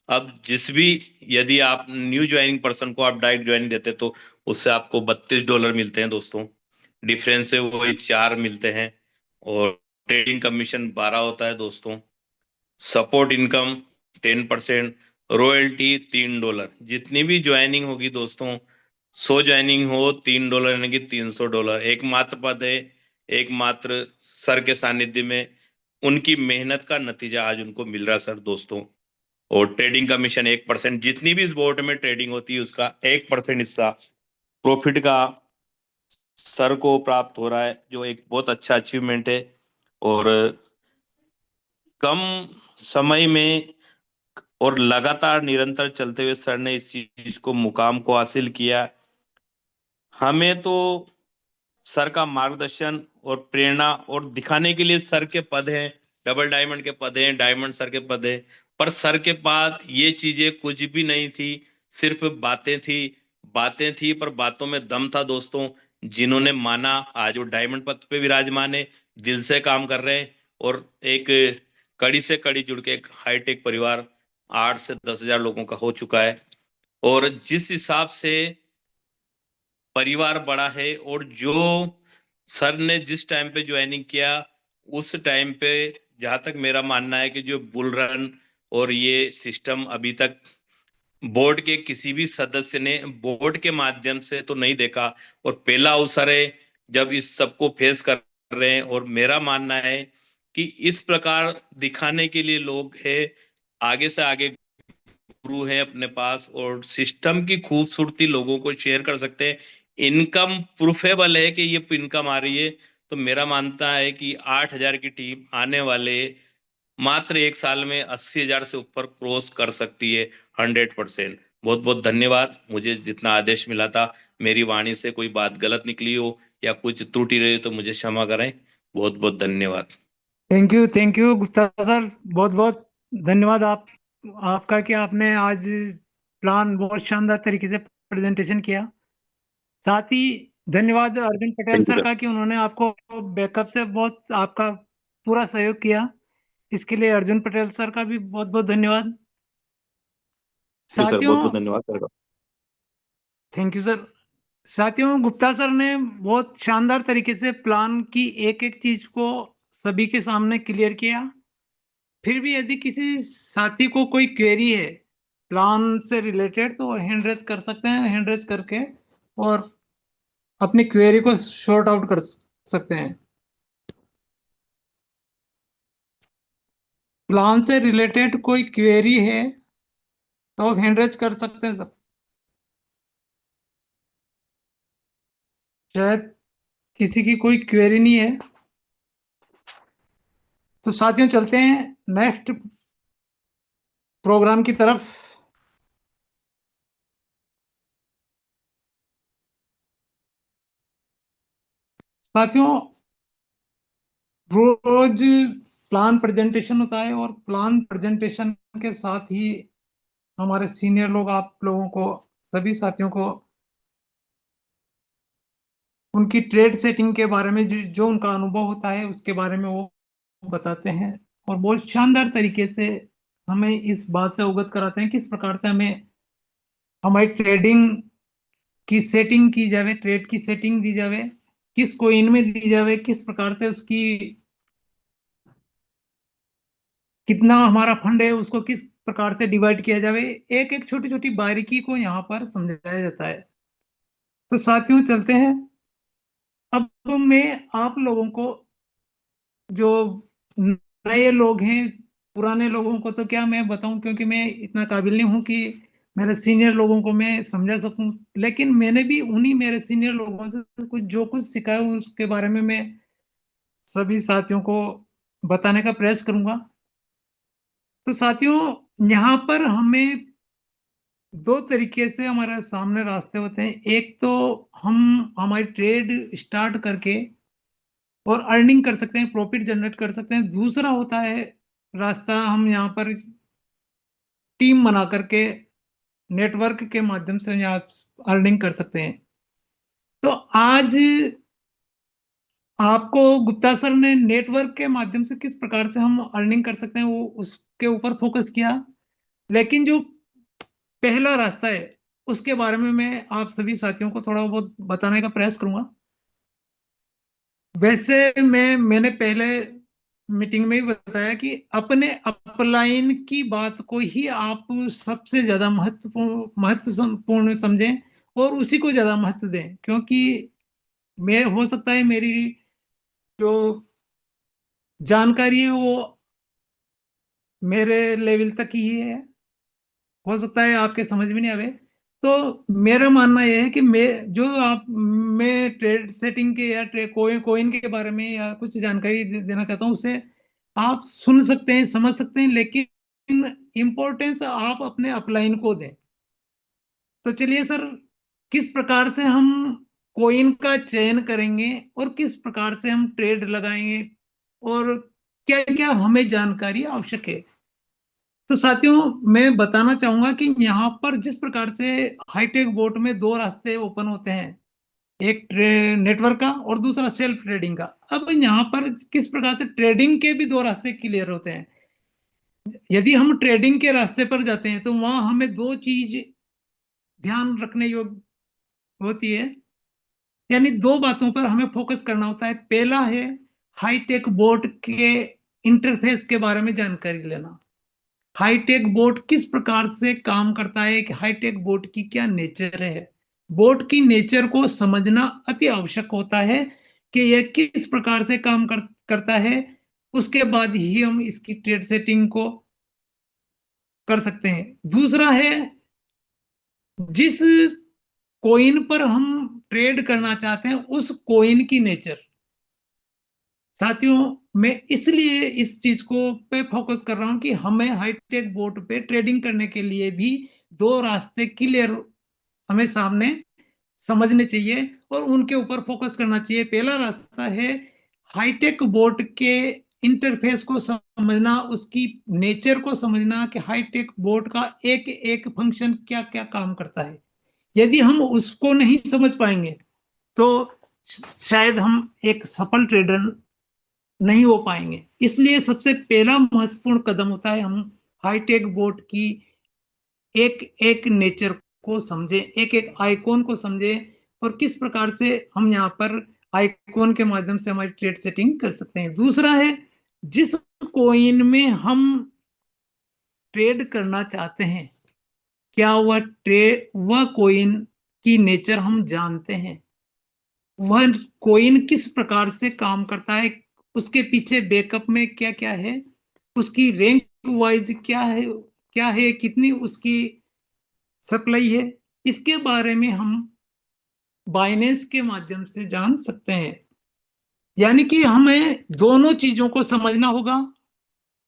Speaker 1: अब जिस भी, यदि आप न्यू ज्वाइनिंग पर्सन को आप डायरेक्ट ज्वाइनिंग देते, तो उससे आपको $32 मिलते हैं दोस्तों। डिफरेंस है वही 4 मिलते हैं। और ट्रेडिंग कमीशन 12 होता है दोस्तों। Support income 10%, royalty $3। जितनी भी ज्वाइनिंग होगी दोस्तों, 100 ज्वाइनिंग हो, $3 यानी कि $300। एकमात्र पद है, एकमात्र सर के सानिध्य में उनकी मेहनत का नतीजा आज उनको मिल रहा है सर दोस्तों। और ट्रेडिंग कमीशन 1%, जितनी भी इस बोर्ड में ट्रेडिंग होती है उसका 1% हिस्सा प्रॉफिट का सर को प्राप्त हो रहा है, जो एक बहुत अच्छा अचीवमेंट है। और कम समय में और लगातार निरंतर चलते हुए सर ने इस चीज को, मुकाम को हासिल किया। हमें तो सर का मार्गदर्शन और प्रेरणा और दिखाने के लिए सर के पद हैं, डबल डायमंड के पद हैं, डायमंड सर के पद हैं। पर सर के पास ये चीजें कुछ भी नहीं थी, सिर्फ बातें थी। बातें थी पर बातों में दम था दोस्तों। जिन्होंने माना, आज वो डायमंड पथ पे विराजमान है, दिल से काम कर रहे हैं और एक कड़ी से कड़ी जुड़ के एक हाईटेक परिवार 8 से 10 हजार लोगों का हो चुका है। और जिस हिसाब से परिवार बड़ा है और जो सर ने जिस टाइम पे ज्वाइनिंग किया उस टाइम पे, जहां तक मेरा मानना है कि जो बुल रन और ये सिस्टम अभी तक बोर्ड के किसी भी सदस्य ने बोर्ड के माध्यम से तो नहीं देखा, और पहला अवसर है जब इस सबको फेस कर रहे हैं। और मेरा मानना है कि इस प्रकार दिखाने के लिए लोग है, आगे से आगे गुरु है अपने पास, और सिस्टम की खूबसूरती लोगों को शेयर कर सकते हैं। इनकम प्रूफेबल है कि ये इनकम आ रही है। तो मेरा मानता है कि 8 हजार की टीम आने वाले मात्र 1 साल में 80 हजार से ऊपर क्रॉस कर सकती है 100%। बहुत बहुत धन्यवाद। मुझे जितना आदेश मिला था, मेरी वाणी से कोई बात गलत निकली हो या कुछ त्रुटि रही हो तो मुझे क्षमा करें। बहुत बहुत धन्यवाद।
Speaker 2: थैंक यू गुप्ता सर, बहुत बहुत धन्यवाद आपका कि आपने आज प्लान बहुत शानदार तरीके से प्रेजेंटेशन किया। साथ ही धन्यवाद Arjun Patel
Speaker 1: thank you
Speaker 2: sir
Speaker 1: sir.
Speaker 2: का कि उन्होंने आपको बैकअप से बहुत आपका पूरा सहयोग किया। इसके लिए अर्जुन पटेल सर का भी बहुत बहुत धन्यवाद।
Speaker 1: थैंक यू सर,
Speaker 2: साथियों,
Speaker 1: बहुत बहुत धन्यवाद सर।
Speaker 2: Thank you sir. साथियों, गुप्ता सर ने बहुत शानदार तरीके से प्लान की एक एक चीज को सभी के सामने क्लियर किया। फिर भी यदि किसी साथी को कोई क्वेरी है प्लान से रिलेटेड तो हैंड रेज कर सकते हैं, हैंड रेज करके और अपनी क्वेरी को शॉर्ट आउट कर सकते हैं। प्लान से रिलेटेड कोई क्वेरी है तो आप हैंड रेज कर सकते हैं सब। शायद किसी की कोई क्वेरी नहीं है, तो साथियों चलते हैं नेक्स्ट प्रोग्राम की तरफ। साथियों, रोज प्लान प्रेजेंटेशन होता है और प्लान प्रेजेंटेशन के साथ ही हमारे सीनियर लोग आप लोगों को, सभी साथियों को उनकी ट्रेड सेटिंग के बारे में जो उनका अनुभव होता है उसके बारे में वो बताते हैं और बहुत शानदार तरीके से हमें इस बात से अवगत कराते हैं किस प्रकार से हमें हमारी ट्रेडिंग की सेटिंग की जावे, ट्रेड की सेटिंग दी जावे, किस कोइन में दी जावे, किस प्रकार से उसकी कितना हमारा फंड है उसको किस प्रकार से डिवाइड किया जावे, एक एक छोटी छोटी बारीकी को यहाँ पर समझाया जाता है। तो साथियों चलते हैं। अब मैं आप लोगों को, जो नए लोग हैं, पुराने लोगों को तो क्या मैं बताऊं, क्योंकि मैं इतना काबिल नहीं हूं कि मेरे सीनियर लोगों को मैं समझा सकूं, लेकिन मैंने भी उन्हीं मेरे सीनियर लोगों से कुछ जो कुछ सीखा है उसके बारे में मैं सभी साथियों को बताने का प्रयास करूंगा। तो साथियों, यहाँ पर हमें दो तरीके से हमारे सामने रास्ते होते हैं। एक तो हम हमारी ट्रेड स्टार्ट करके और अर्निंग कर सकते हैं, प्रॉफिट जनरेट कर सकते हैं। दूसरा होता है रास्ता, हम यहाँ पर टीम बना करके नेटवर्क के माध्यम से यहाँ अर्निंग कर सकते हैं। तो आज आपको गुप्ता सर ने नेटवर्क के माध्यम से किस प्रकार से हम अर्निंग कर सकते हैं वो उसके ऊपर फोकस किया, लेकिन जो पहला रास्ता है उसके बारे में मैं आप सभी साथियों को थोड़ा बहुत बताने का प्रयास करूंगा। वैसे मैंने पहले मीटिंग में ही बताया कि अपने अपलाइन की बात को ही आप सबसे ज्यादा महत्वपूर्ण समझें और उसी को ज्यादा महत्व दें, क्योंकि मैं हो सकता है मेरी जो जानकारी है वो मेरे लेवल तक ही है, हो सकता है आपके समझ में नहीं आवे। तो मेरा मानना यह है कि मैं ट्रेड सेटिंग के या ट्रेड कोइन के बारे में या कुछ जानकारी देना चाहता हूँ, उसे आप सुन सकते हैं, समझ सकते हैं, लेकिन इंपॉर्टेंस आप अपने अपलाइन को दें। तो चलिए सर, किस प्रकार से हम कोइन का चयन करेंगे और किस प्रकार से हम ट्रेड लगाएंगे और क्या क्या हमें जानकारी आवश्यक है। तो साथियों, मैं बताना चाहूंगा कि यहाँ पर जिस प्रकार से हाईटेक बोट में दो रास्ते ओपन होते हैं, एक नेटवर्क का और दूसरा सेल्फ ट्रेडिंग का। अब यहाँ पर किस प्रकार से ट्रेडिंग के भी दो रास्ते क्लियर होते हैं। यदि हम ट्रेडिंग के रास्ते पर जाते हैं तो वहां हमें दो चीज ध्यान रखने योग्य होती है, यानी दो बातों पर हमें फोकस करना होता है। पहला है हाईटेक बोट के इंटरफेस के बारे में जानकारी लेना। हाईटेक बोट किस प्रकार से काम करता है, कि हाईटेक बोट की क्या नेचर है। बोट की नेचर को समझना अति आवश्यक होता है कि यह किस प्रकार से काम करता है। उसके बाद ही हम इसकी ट्रेड सेटिंग को कर सकते हैं। दूसरा है जिस कोइन पर हम ट्रेड करना चाहते हैं उस कोइन की नेचर। साथियों, मैं इसलिए इस चीज को पे फोकस कर रहा हूं कि हमें हाईटेक बोट पे ट्रेडिंग करने के लिए भी दो रास्ते क्लियर हमें सामने समझने चाहिए और उनके ऊपर फोकस करना चाहिए। पहला रास्ता है हाईटेक बोट के इंटरफेस को समझना, उसकी नेचर को समझना कि हाईटेक बोट का एक एक फंक्शन क्या क्या काम करता है। यदि हम उसको नहीं समझ पाएंगे तो शायद हम एक सफल ट्रेडर नहीं हो पाएंगे। इसलिए सबसे पहला महत्वपूर्ण कदम होता है हम हाईटेक बोट की एक एक नेचर को समझे, एक एक आइकॉन को समझे और किस प्रकार से हम यहाँ पर आइकॉन के माध्यम से हमारी ट्रेड सेटिंग कर सकते हैं। दूसरा है जिस कोइन में हम ट्रेड करना चाहते हैं, क्या वह कोइन की नेचर हम जानते हैं, वह कोइन किस प्रकार से काम करता है, उसके पीछे बैकअप में क्या क्या है, उसकी रैंक वाइज क्या है, कितनी उसकी सप्लाई है, इसके बारे में हम बाइनेंस के माध्यम से जान सकते हैं। यानी कि हमें दोनों चीजों को समझना होगा।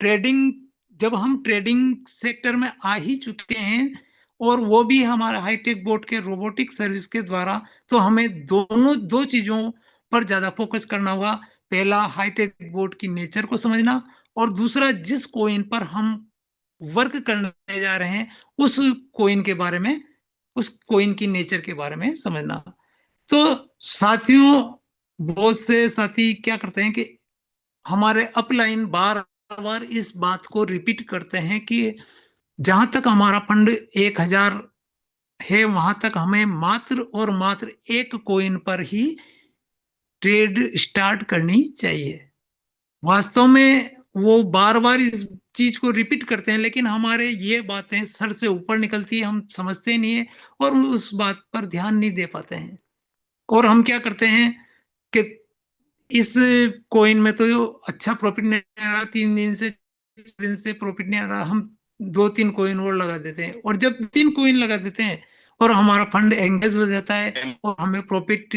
Speaker 2: ट्रेडिंग, जब हम ट्रेडिंग सेक्टर में आ ही चुके हैं और वो भी हमारे हाईटेक बोट के रोबोटिक सर्विस के द्वारा, तो हमें दो चीजों पर ज्यादा फोकस करना होगा। पहला हाईटेक बोट की नेचर को समझना और दूसरा जिस कोइन पर हम वर्क करने जा रहे हैं उस कोइन के बारे में, उस कोइन की नेचर के बारे में समझना। तो साथियों, बहुत से साथी क्या करते हैं कि हमारे अपलाइन बार बार इस बात को रिपीट करते हैं कि जहां तक हमारा फंड 1000 है वहां तक हमें मात्र और मात्र एक कोइन पर ही ट्रेड स्टार्ट करनी चाहिए। वास्तव में वो बार बार इस चीज को रिपीट करते हैं, लेकिन हमारे ये बातें सर से ऊपर निकलती है, हम समझते नहीं है और उस बात पर ध्यान नहीं दे पाते हैं। और हम क्या करते हैं कि इस कोइन में तो अच्छा प्रॉफिट नहीं आ रहा, 3 दिन से प्रॉफिट नहीं आ रहा, हम 2-3 कोइन और लगा देते हैं। और जब 3 कोइन लगा देते हैं और हमारा फंड एंगेज हो जाता है और हमें प्रॉफिट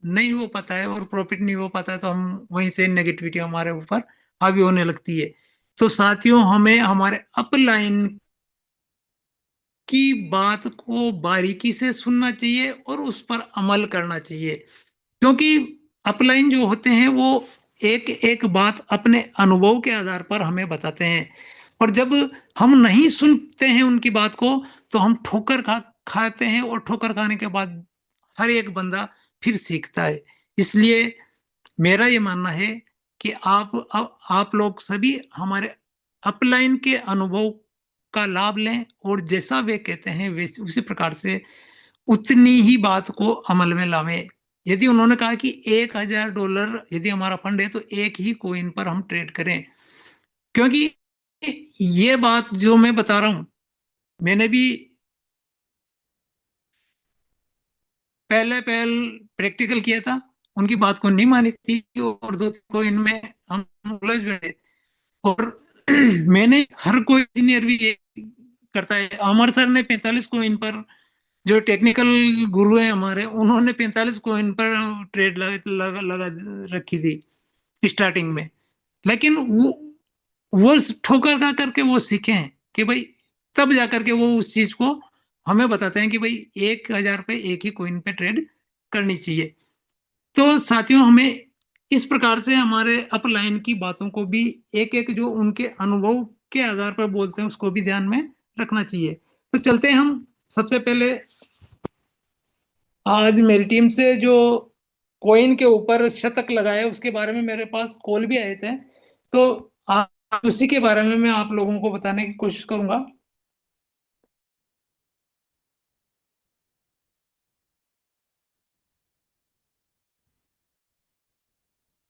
Speaker 2: नहीं हो पाता है, और प्रॉफिट नहीं हो पाता है तो हम वहीं से नेगेटिविटी हमारे ऊपर हावी होने लगती है। तो साथियों, हमें हमारे अपलाइन की बात को बारीकी से सुनना चाहिए और उस पर अमल करना चाहिए, क्योंकि अपलाइन जो होते हैं वो एक एक बात अपने अनुभव के आधार पर हमें बताते हैं। और जब हम नहीं सुनते हैं उनकी बात को तो हम ठोकर खाते हैं और ठोकर खाने के बाद हर एक बंदा फिर सीखता है। इसलिए मेरा ये मानना है कि आप लोग सभी हमारे अपलाइन के अनुभव का लाभ लें और जैसा वे कहते हैं वैसे उसी प्रकार से उतनी ही बात को अमल में लावें। यदि उन्होंने कहा कि $1000 यदि हमारा फंड है तो एक ही कोइन पर हम ट्रेड करें, क्योंकि ये बात जो मैं बता रहा हूं मैंने भी पहले प्रैक्टिकल किया था, उनकी बात को नहीं मानी थी और 2 कोइन में हम उलझ गए। और मैंने हर कोई इंजीनियर भी ये करता है। अमर सर ने 45 कोइन पर, जो टेक्निकल गुरु है हमारे, उन्होंने 45 कोइन पर ट्रेड लगा रखी थी स्टार्टिंग में। लेकिन वो ठोकर खा करके वो सीखे हैं कि भाई, तब जाकर के वो उस चीज को हमें बताते हैं कि भाई 1000 पे एक ही कोइन पे ट्रेड करनी चाहिए। तो साथियों, हमें इस प्रकार से हमारे अपलाइन की बातों को भी एक एक जो उनके अनुभव के आधार पर बोलते हैं उसको भी ध्यान में रखना चाहिए। तो चलते हैं हम सबसे पहले आज मेरी टीम से जो कोइन के ऊपर शतक लगाए उसके बारे में मेरे पास कॉल भी आए थे, तो आज उसी के बारे में मैं आप लोगों को बताने की कोशिश करूंगा।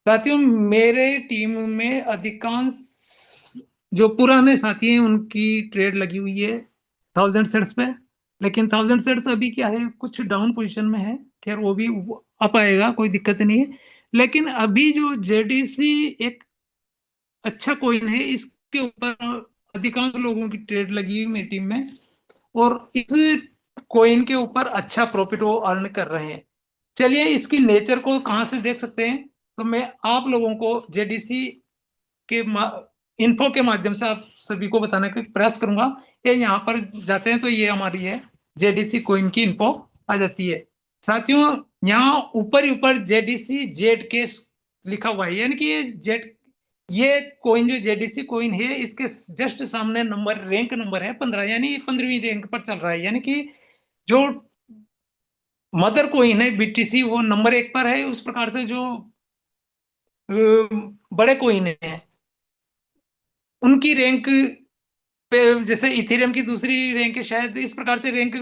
Speaker 2: साथियों, मेरे टीम में अधिकांश जो पुराने साथी हैं उनकी ट्रेड लगी हुई है 1000 सेट्स पे। लेकिन 1000 सेट्स अभी क्या है, कुछ डाउन पोजीशन में है। खैर वो भी अप आएगा, कोई दिक्कत नहीं है। लेकिन अभी जो जेडीसी एक अच्छा कॉइन है, इसके ऊपर अधिकांश लोगों की ट्रेड लगी हुई मेरी टीम में, और इस कॉइन के ऊपर अच्छा प्रॉफिट वो अर्न कर रहे हैं। चलिए इसकी नेचर को कहाँ से देख सकते हैं, तो मैं आप लोगों को जेडीसी के इन्फो के माध्यम से आप सभी को बताने का प्रयास करूंगा। ये यहाँ पर जाते हैं तो ये हमारी है जेडीसी कॉइन की इन्फो आ जाती है। साथियों, यहाँ ऊपर ही ऊपर जेडीसी जेड के लिखा हुआ है, यानी कि ये जेड, ये कॉइन जो जेडीसी कॉइन है इसके जस्ट सामने नंबर, रैंक नंबर है 15, यानी 15वीं रैंक पर चल रहा है। यानी कि जो मदर कॉइन है बीटीसी वो नंबर 1 पर है। उस प्रकार से जो बड़े कॉइन है उनकी रैंक पे, जैसे इथेरियम की दूसरी रैंक है, शायद इस प्रकार से रैंक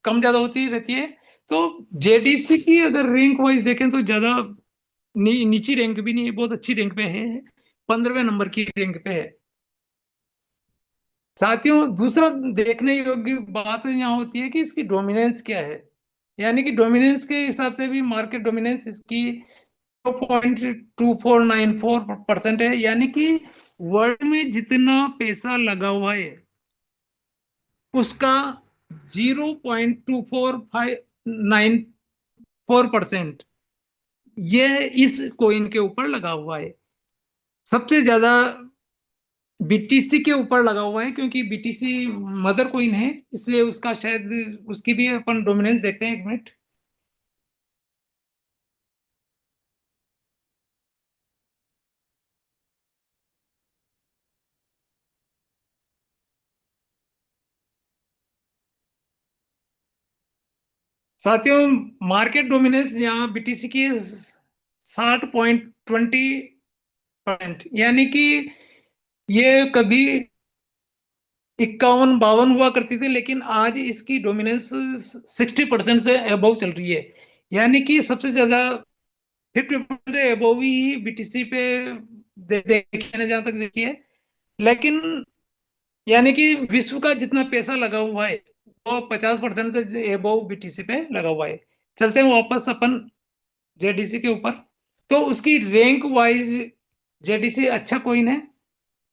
Speaker 2: कम ज्यादा होती रहती है। तो जेडीसी की अगर रैंक वाइज देखें तो ज्यादा नीची रैंक भी नहीं है, बहुत अच्छी रैंक पे है, 15वें नंबर की रैंक पे है। साथियों, दूसरा देखने योग्य बात यहाँ होती है कि इसकी डोमिनेंस क्या है। यानी कि डोमिनेंस के हिसाब से भी मार्केट डोमिनेंस इसकी 0.2494% है। यानी कि वर्ल्ड में जितना पैसा लगा हुआ है उसका 0.2494% ये इस कोइन के ऊपर लगा हुआ है। सबसे ज्यादा बीटीसी के ऊपर लगा हुआ है, क्योंकि बीटीसी मदर कोइन है, इसलिए उसका शायद, उसकी भी अपन डोमिनेंस देखते हैं, 1 मिनट। साथियों, मार्केट डोमिनेंस यहाँ बीटीसी की 60.20%, यानी कि ये कभी 51-52 हुआ करती थी, लेकिन आज इसकी डोमिनेंस 60% से अबव चल रही है। यानी कि सबसे ज्यादा 50% अबव ही बीटीसी पे देखिए, जहां तक देखिए। लेकिन यानी कि विश्व का जितना पैसा लगा हुआ है वो 50% से अबव बीटीसी पे लगा हुआ है। चलते हैं वापस अपन जेडीसी के ऊपर। तो उसकी रैंक वाइज जेडीसी अच्छा कॉइन है,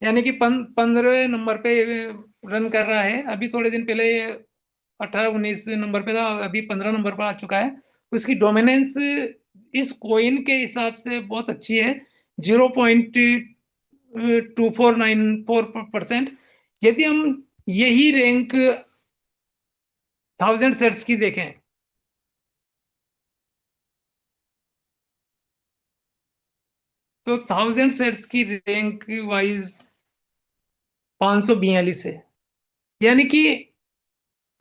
Speaker 2: यानी कि 15वें नंबर पे रन कर रहा है। अभी थोड़े दिन पहले ये 18-19 नंबर पे था, अभी 15 नंबर पर आ चुका है। उसकी डोमिनेंस इस कॉइन के हिसाब से बहुत अच्छी है, 0.2494%। यदि हम यही रैंक 1000 सेट्स की देखें तो 1000 सेट्स की रैंक वाइज 542 है। यानी कि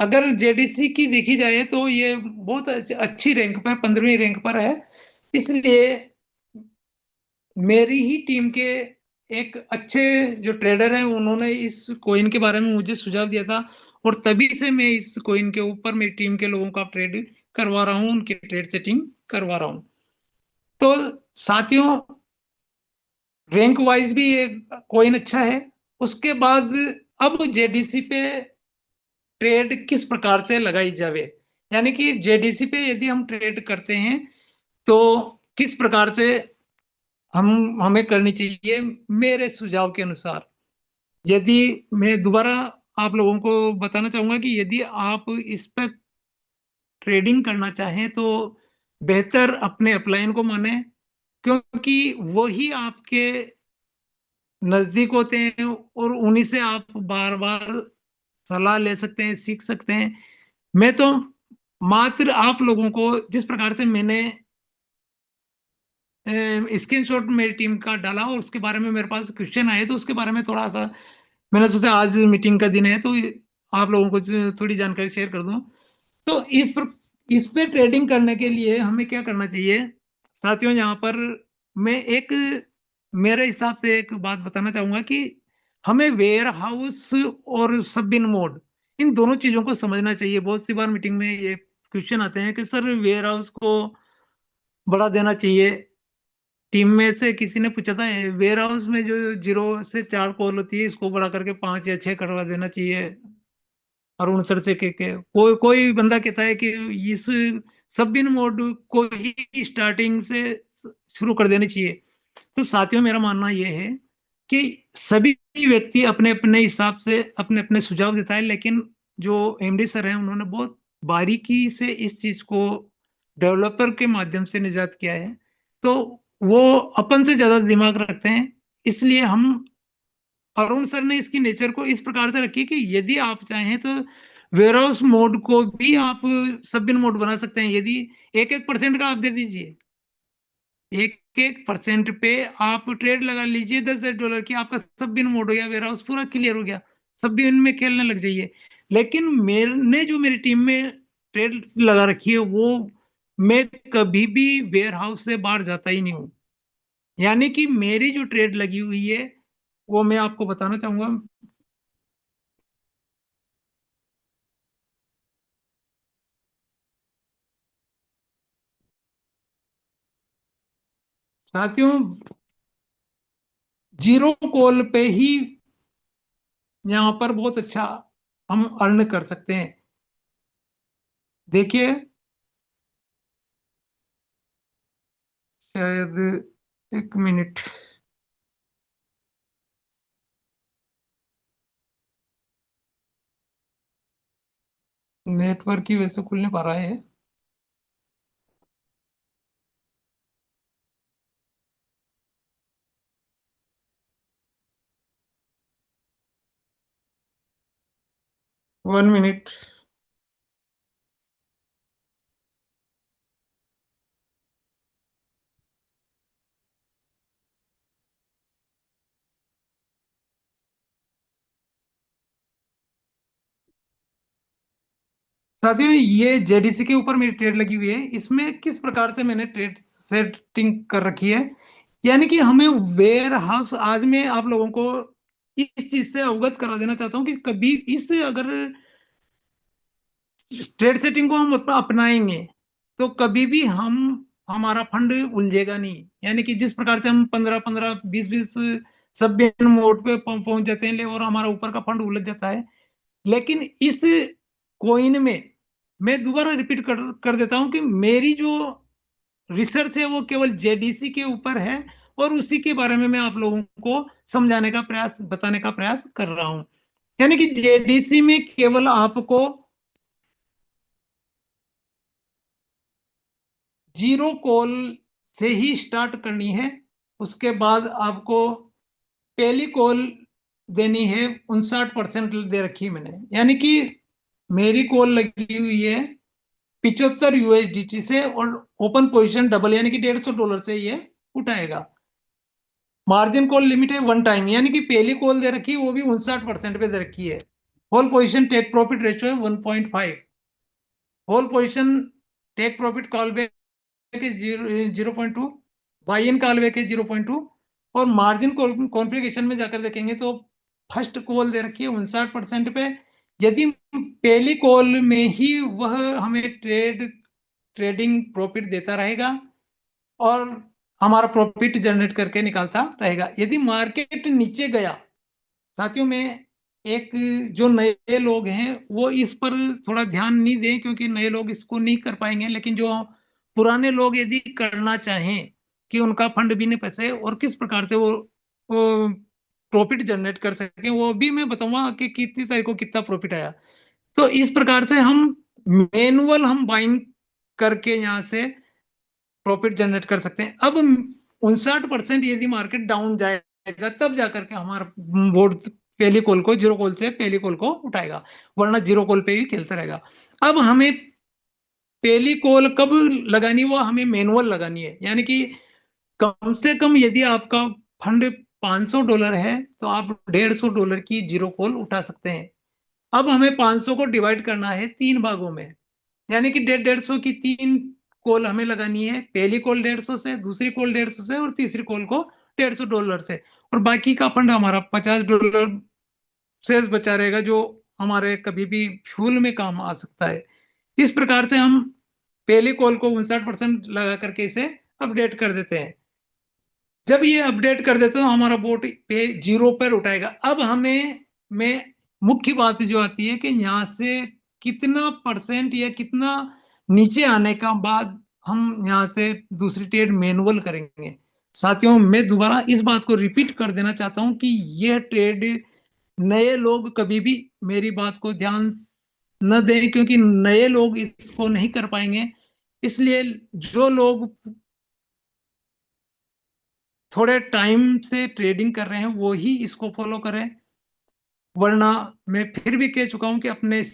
Speaker 2: अगर जेडीसी की देखी जाए तो ये बहुत अच्छी रैंक पर, 15वीं रैंक पर है। इसलिए मेरी ही टीम के एक अच्छे जो ट्रेडर हैं उन्होंने इस कॉइन के बारे में मुझे सुझाव दिया था, और तभी से मैं इस कॉइन के ऊपर मेरी टीम के लोगों का ट्रेड करवा रहा हूँ, उनकी ट्रेड सेटिंग करवा रहा हूँ। तो साथियों, रैंक वाइज भी ये कॉइन अच्छा है। उसके बाद अब जेडीसी पे ट्रेड किस प्रकार से लगाई जावे, यानी कि जेडीसी पे यदि हम ट्रेड करते हैं तो किस प्रकार से हमें करनी चाहिए, मेरे सुझाव के अनुसार। यदि मैं दोबारा आप लोगों को बताना चाहूंगा कि यदि आप इस पर ट्रेडिंग करना चाहें तो बेहतर अपने अपलाइन को माने, क्योंकि वही आपके नजदीक होते हैं और उन्हीं से आप बार बार सलाह ले सकते हैं, सीख सकते हैं। मैं तो मात्र आप लोगों को जिस प्रकार से मैंने स्क्रीनशॉट मेरी टीम का डाला और उसके बारे में मेरे पास क्वेश्चन आए, तो उसके बारे में थोड़ा सा मैंने सोचा आज मीटिंग का दिन है तो आप लोगों को थोड़ी जानकारी शेयर कर दूं। तो इस पे ट्रेडिंग करने के लिए हमें क्या करना चाहिए साथियों? यहाँ पर मैं एक मेरे हिसाब से एक बात बताना चाहूंगा कि हमें वेयर हाउस और सब इन मोड, इन दोनों चीजों को समझना चाहिए। बहुत सी बार मीटिंग में ये क्वेश्चन आते हैं कि सर वेयर हाउस को बढ़ा देना चाहिए। टीम में से किसी ने पूछा था वेयर हाउस में जो 0 से 4 कॉल होती है इसको बढ़ा करके 5 या 6 करवा देना चाहिए। अरुण सर से के कोई कोई बंदा कहता है कि इस सब इन मोड को ही स्टार्टिंग से शुरू कर देनी चाहिए। तो साथियों मेरा मानना यह है कि सभी व्यक्ति अपने अपने हिसाब से अपने अपने सुझाव देता है, लेकिन जो एमडी सर हैं उन्होंने बहुत बारीकी से इस चीज को डेवलपर के माध्यम से निजात किया है। तो वो अपन से ज्यादा दिमाग रखते हैं, इसलिए हम अरुण सर ने इसकी नेचर को इस प्रकार से रखी कि यदि आप चाहें तो वेयरहाउस मोड को भी आप सब इन मोड बना सकते हैं। यदि 1-1% का आप दे दीजिए, 1-1% पे आप ट्रेड लगा लीजिए $10 की, आपका सब बिन मोड हो गया, वेयर हाउस पूरा क्लियर हो गया, सब बिन में खेलने लग जाइए। लेकिन मैंने जो मेरी टीम में ट्रेड लगा रखी है वो मैं कभी भी वेयर हाउस से बाहर जाता ही नहीं हूं। यानी कि मेरी जो ट्रेड लगी हुई है वो मैं आपको बताना चाहूंगा। साथियों जीरो कॉल पे ही यहाँ पर बहुत अच्छा हम अर्न कर सकते हैं। देखिए शायद 1 मिनट, नेटवर्क की वजह से खुल नहीं पा रहा है। One minute. साथियों ये जेडीसी के ऊपर मेरी ट्रेड लगी हुई है। इसमें किस प्रकार से मैंने ट्रेड सेटिंग कर रखी है, यानी कि हमें वेयर हाउस, आज मैं आप लोगों को इस चीज से अवगत करा देना चाहता हूं कि कभी इस अगर ट्रेड सेटिंग को हम अपनाएंगे तो कभी भी हम हमारा फंड उलझेगा नहीं। यानी कि जिस प्रकार से हम 15-15 20-20 सब मोड पे पहुंच जाते हैं और हमारा ऊपर का फंड उलझ जाता है। लेकिन इस कोइन में मैं दोबारा रिपीट कर देता हूं कि मेरी जो रिसर्च है वो केवल जेडीसी के ऊपर है और उसी के बारे में मैं आप लोगों को समझाने का प्रयास, बताने का प्रयास कर रहा हूं। यानी कि जेडीसी में केवल आपको जीरो कॉल से ही स्टार्ट करनी है। उसके बाद आपको पहली कॉल देनी है, 59% दे रखी है मैंने। यानी कि मेरी कॉल लगी हुई है 75 यूएसडीटी से और ओपन पोजीशन डबल यानी कि $150 से ये उठाएगा। मार्जिन कॉल लिमिट है 1 टाइम, यानी कि पहली कॉल दे रखी है वो भी 59% पे दे रखी है। Whole position take profit ratio है 1.5। Whole position take profit call back के 0.2, बाई इन कॉल बैक है 0.2। और मार्जिन कॉन्फ़िगरेशन में जाकर देखेंगे तो फर्स्ट कॉल दे रखी है 59% पे। यदि पहली कॉल में ही वह हमें ट्रेडिंग प्रॉफिट देता रहेगा और हमारा प्रॉफिट जनरेट करके निकालता रहेगा। यदि मार्केट नीचे गया, साथियों में एक जो नए लोग हैं वो इस पर थोड़ा ध्यान नहीं दें क्योंकि नए लोग इसको नहीं कर पाएंगे, लेकिन जो पुराने लोग यदि करना चाहें कि उनका फंड भी नहीं फंसे और किस प्रकार से वो प्रॉफिट जनरेट कर सकें, वो भी मैं बताऊंगा कि कितनी तारीख को कितना प्रॉफिट आया। तो इस प्रकार से मैनुअल हम बाइंग करके यहाँ से प्रॉफिट जनरेट कर सकते हैं। अब 59% यदि मार्केट डाउन जाएगा तब जाकर के हमारा बोर्ड पहली कॉल को, जीरो कॉल से पहली कॉल को उठाएगा, वरना जीरो कॉल पे ही खेलता रहेगा। अब हमें पहली कॉल कब लगानी, वो हमें मैनुअल लगानी है। यानी कि कम से कम यदि आपका फंड $500 है तो आप $150 की जीरो कॉल उठा सकते हैं। अब हमें 500 को डिवाइड करना है 3 भागों में। यानी कि 150 की 3 कॉल हमें लगानी है। पहली कॉल 150 से, दूसरी कॉल 150 से और तीसरी कॉल को $150 से। और बाकी का फंड हमारा $50 शेष बचा रहेगा, जो हमारे कभी भी फ्यूल में काम आ सकता है। इस प्रकार से हम पहली कॉल को 59% लगा करके इसे अपडेट कर देते हैं। जब ये अपडेट कर देते हैं तो हमारा बोट पे 0 पर उठाएगा। अब हमें में मुख्य बात जो आती है कि यहाँ से कितना परसेंट या कितना नीचे आने का बाद हम यहाँ से दूसरी ट्रेड मैनुअल करेंगे। साथियों, मैं दोबारा इस बात को रिपीट कर देना चाहता हूं कि यह ट्रेड नए लोग कभी भी मेरी बात को ध्यान न दें, क्योंकि नए लोग इसको नहीं कर पाएंगे। इसलिए जो लोग थोड़े टाइम से ट्रेडिंग कर रहे हैं वो ही इसको फॉलो करें, वरना मैं फिर भी कह चुका हूं कि अपने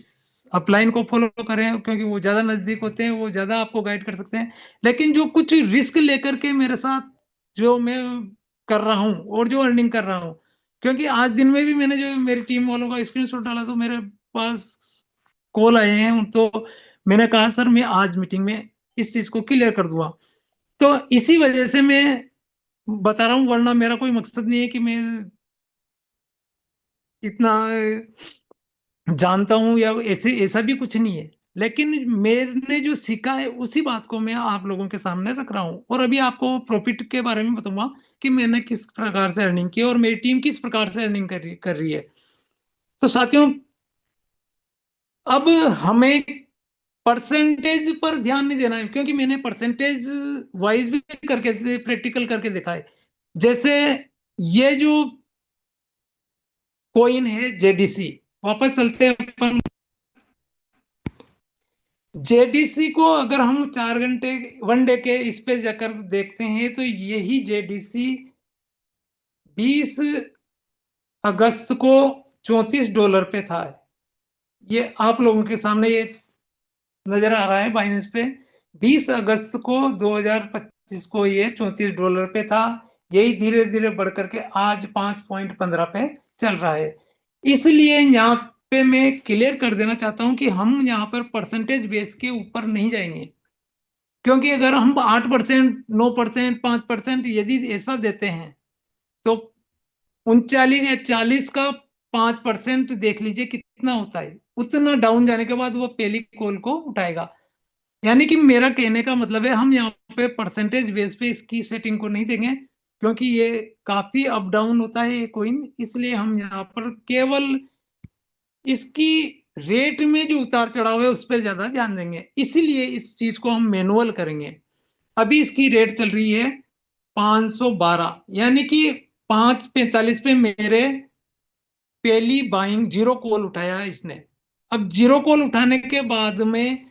Speaker 2: अपलाइन को फॉलो करें, क्योंकि वो ज्यादा नजदीक होते हैं, वो ज्यादा आपको गाइड कर सकते हैं। लेकिन जो कुछ रिस्क लेकर के मेरे साथ जो मैं कर रहा हूं और जो अर्निंग कर रहा हूं, क्योंकि आज दिन में भी मैंने जो मेरी टीम वालों का स्क्रीनशॉट डाला तो मेरे पास कॉल आए हैं, तो मैंने कहा सर मैं आज मीटिंग में इस चीज को क्लियर कर दूंगा। तो इसी वजह से मैं बता रहा हूँ, वरना मेरा कोई मकसद नहीं है कि मैं इतना जानता हूं या ऐसे, ऐसा भी कुछ नहीं है। लेकिन मैंने जो सीखा है उसी बात को मैं आप लोगों के सामने रख रहा हूं। और अभी आपको प्रॉफिट के बारे में बताऊंगा कि मैंने किस प्रकार से अर्निंग की और मेरी टीम किस प्रकार से अर्निंग कर रही है। तो साथियों, अब हमें परसेंटेज पर ध्यान नहीं देना है, क्योंकि मैंने परसेंटेज वाइज भी करके प्रैक्टिकल करके देखा है। जैसे ये जो कॉइन है जेडीसी, वापस चलते हैं अपन। जेडीसी को अगर हम 4 घंटे 1 डे के इस पे जाकर देखते हैं तो यही जेडीसी 20 अगस्त को $34 पे था। ये आप लोगों के सामने ये नजर आ रहा है बाइनेंस पे। 20 अगस्त को 2025 को ये $34 पे था। यही धीरे धीरे बढ़ करके आज 5.15 पे चल रहा है। इसलिए यहाँ पे मैं क्लियर कर देना चाहता हूं कि हम यहाँ पर परसेंटेज बेस के ऊपर नहीं जाएंगे, क्योंकि अगर हम 8%, 9%, 5% यदि ऐसा देते हैं तो 39 या 40 का 5% देख लीजिए कितना होता है। उतना डाउन जाने के बाद वो पहली कॉल को उठाएगा। यानी कि मेरा कहने का मतलब है हम यहाँ पे परसेंटेज बेस पे इसकी सेटिंग को नहीं देंगे, क्योंकि ये काफी अप डाउन होता है ये कोइन। इसलिए हम यहाँ पर केवल इसकी रेट में जो उतार चढ़ाव है उस पर ज्यादा ध्यान देंगे। इसीलिए इस चीज को हम मैनुअल करेंगे। अभी इसकी रेट चल रही है 512, यानी कि 5:45 पे मेरे पहली बाइंग 0 कॉल उठाया है इसने। अब 0 कॉल उठाने के बाद में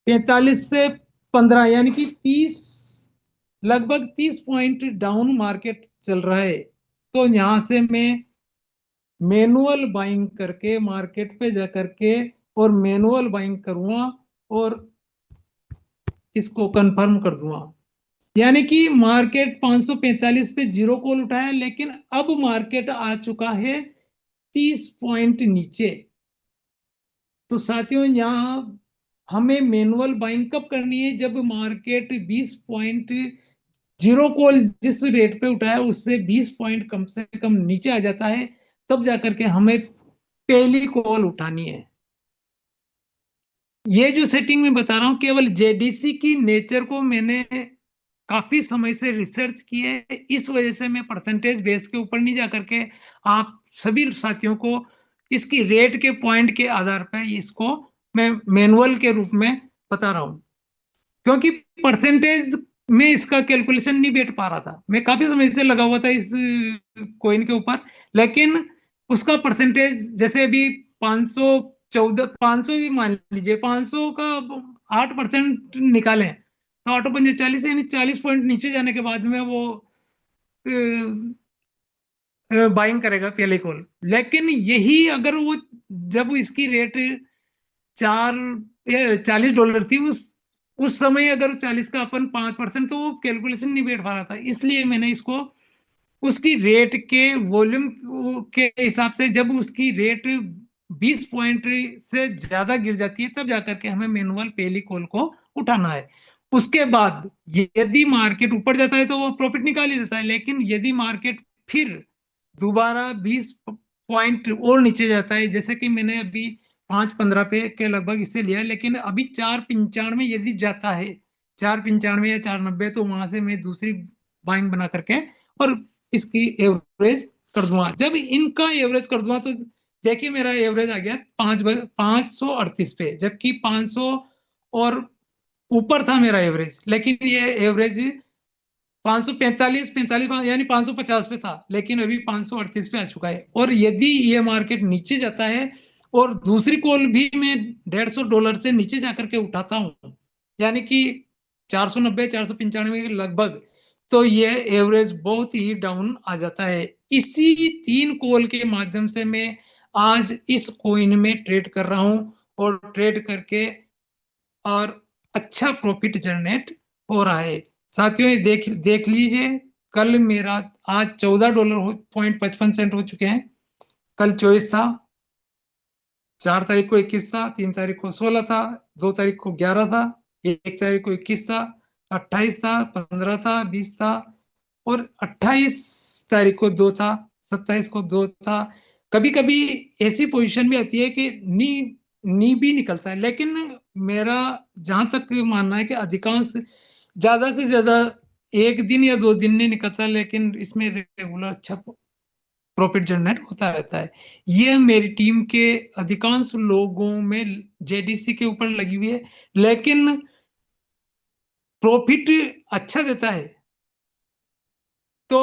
Speaker 2: 45 से 15 यानी कि 30, लगभग 30 पॉइंट डाउन मार्केट चल रहा है। तो यहां से मैं मैनुअल बाइंग करके मार्केट पे जा करके और मैनुअल बाइंग करूंगा और इसको कंफर्म कर दूंगा। यानी कि मार्केट 545 पे 0 कॉल उठाया, लेकिन अब मार्केट आ चुका है 30 पॉइंट नीचे। तो साथियों, यहाँ हमें मैनुअल बाइंग कब करनी है? जब मार्केट 20.0 कॉल जिस रेट पे उठाया उससे 20 पॉइंट कम से कम नीचे आ जाता है, तब जाकर के हमें पहली कॉल उठानी है। ये जो सेटिंग मैं बता रहा हूं केवल जेडीसी की नेचर को मैंने काफी समय से रिसर्च की है। इस वजह से मैं परसेंटेज बेस के ऊपर नहीं जाकर के आप सभी साथियों को इसकी रेट के पॉइंट के आधार पर इसको मैं मैनुअल के रूप में बता रहा हूं, क्योंकि परसेंटेज में इसका कैलकुलेशन नहीं बैठ पा रहा था। मैं काफी समय से लगा हुआ था इस कॉइन के ऊपर, लेकिन उसका परसेंटेज जैसे अभी 514, 500 भी मान लीजिए, 500 का 8% निकालें तो 8×5 40, यानी 40 पॉइंट नीचे जाने के बाद में वो बाइंग करेगा पहले कॉल। लेकिन यही अगर वो जब इसकी रेट 40 डॉलर थी, उस समय अगर 40 का अपन 5%, तो वो कैलकुलेशन नहीं बैठ पा रहा था। इसलिए मैंने इसको उसकी रेट के वॉल्यूम के हिसाब से, जब उसकी रेट 20 पॉइंट से ज्यादा गिर जाती है, तब जाकर के हमें मैनुअल पहली कॉल को उठाना है। उसके बाद यदि मार्केट ऊपर जाता है तो वो प्रॉफिट निकाल ही देता है, लेकिन यदि मार्केट फिर दोबारा 20 पॉइंट और नीचे जाता है, जैसे कि मैंने अभी 5.15 पे के लगभग इससे लिया, लेकिन अभी 4.95 यदि जाता है, 4.95 या 4.90, तो वहां से मैं दूसरी बाइंग बना करके और इसकी एवरेज कर दूंगा। जब इनका एवरेज कर दूंगा तो देखिए मेरा एवरेज आ गया 538 पे, जबकि 500 और ऊपर था मेरा एवरेज, लेकिन ये एवरेज 545 45 यानी 550 पे था, लेकिन अभी 538 पे आ चुका है। और यदि ये मार्केट नीचे जाता है और दूसरी कॉल भी मैं $150 से नीचे जाकर के उठाता हूं, यानी कि 490 495 के लगभग, तो ये एवरेज बहुत ही डाउन आ जाता है। इसी 3 कॉल के माध्यम से मैं आज इस कॉइन में ट्रेड कर रहा हूं, और ट्रेड करके और अच्छा प्रॉफिट जनरेट हो रहा है। साथियों, ये देख देख लीजिए, कल मेरा आज $14.55 हो चुके हैं। कल 24 था, 4 तारीख को 21 था, 3 तारीख को 16 था, 2 तारीख को 11 था, 1 तारीख को 21 था, 28 था, 15 था, 20 था, और 28 तारीख को 2 था, 27 को 2 था। कभी कभी ऐसी पोजीशन भी आती है कि नी नी भी निकलता है, लेकिन मेरा जहां तक मानना है कि अधिकांश ज्यादा से ज्यादा 1 दिन या 2 दिन नहीं निकलता, लेकिन इसमें रेगुलर अच्छा प्रॉफिट जनरेट होता रहता है। ये मेरी टीम के अधिकांश लोगों में जेडीसी के ऊपर लगी हुई है, लेकिन प्रॉफिट अच्छा देता है तो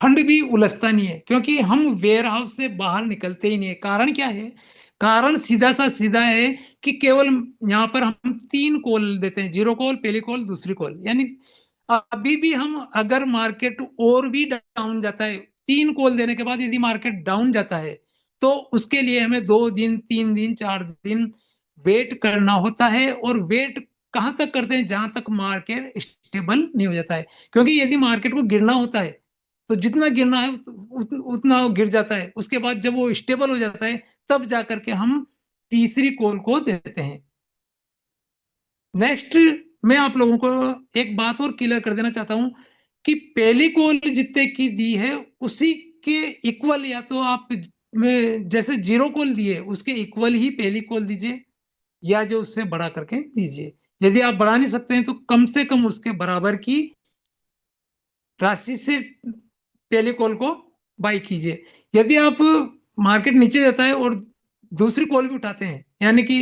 Speaker 2: फंड भी उलझता नहीं है, क्योंकि हम वेयर हाउस से बाहर निकलते ही नहीं है। कारण क्या है? कारण सीधा सा सीधा है कि केवल यहाँ पर हम 3 कॉल देते हैं, जीरो कॉल, पहली कॉल, दूसरी कॉल। यानी अभी भी हम अगर मार्केट और भी डाउन जाता है, 3 कॉल देने के बाद यदि मार्केट डाउन जाता है, तो उसके लिए हमें 2 दिन, 3 दिन, 4 दिन वेट करना होता है। और वेट कहां तक करते हैं? जहां तक मार्केट स्टेबल नहीं हो जाता है। क्योंकि यदि मार्केट को गिरना होता है तो जितना गिरना है उतना वो गिर जाता है। उसके बाद जब वो स्टेबल हो जाता है, तब जाकर के हम तीसरी कॉल को देते हैं। नेक्स्ट, मैं आप लोगों को एक बात और क्लियर कर देना चाहता हूं कि पहली कॉल जितने की दी है उसी के इक्वल, या तो आप जैसे जीरो कॉल दिए उसके इक्वल ही पहली कॉल दीजिए, या जो उससे बढ़ा करके दीजिए। यदि आप बढ़ा नहीं सकते हैं तो कम से कम उसके बराबर की राशि से पहले कॉल को बाई कीजिए। यदि आप मार्केट नीचे जाता है और दूसरी कॉल भी उठाते हैं, यानी कि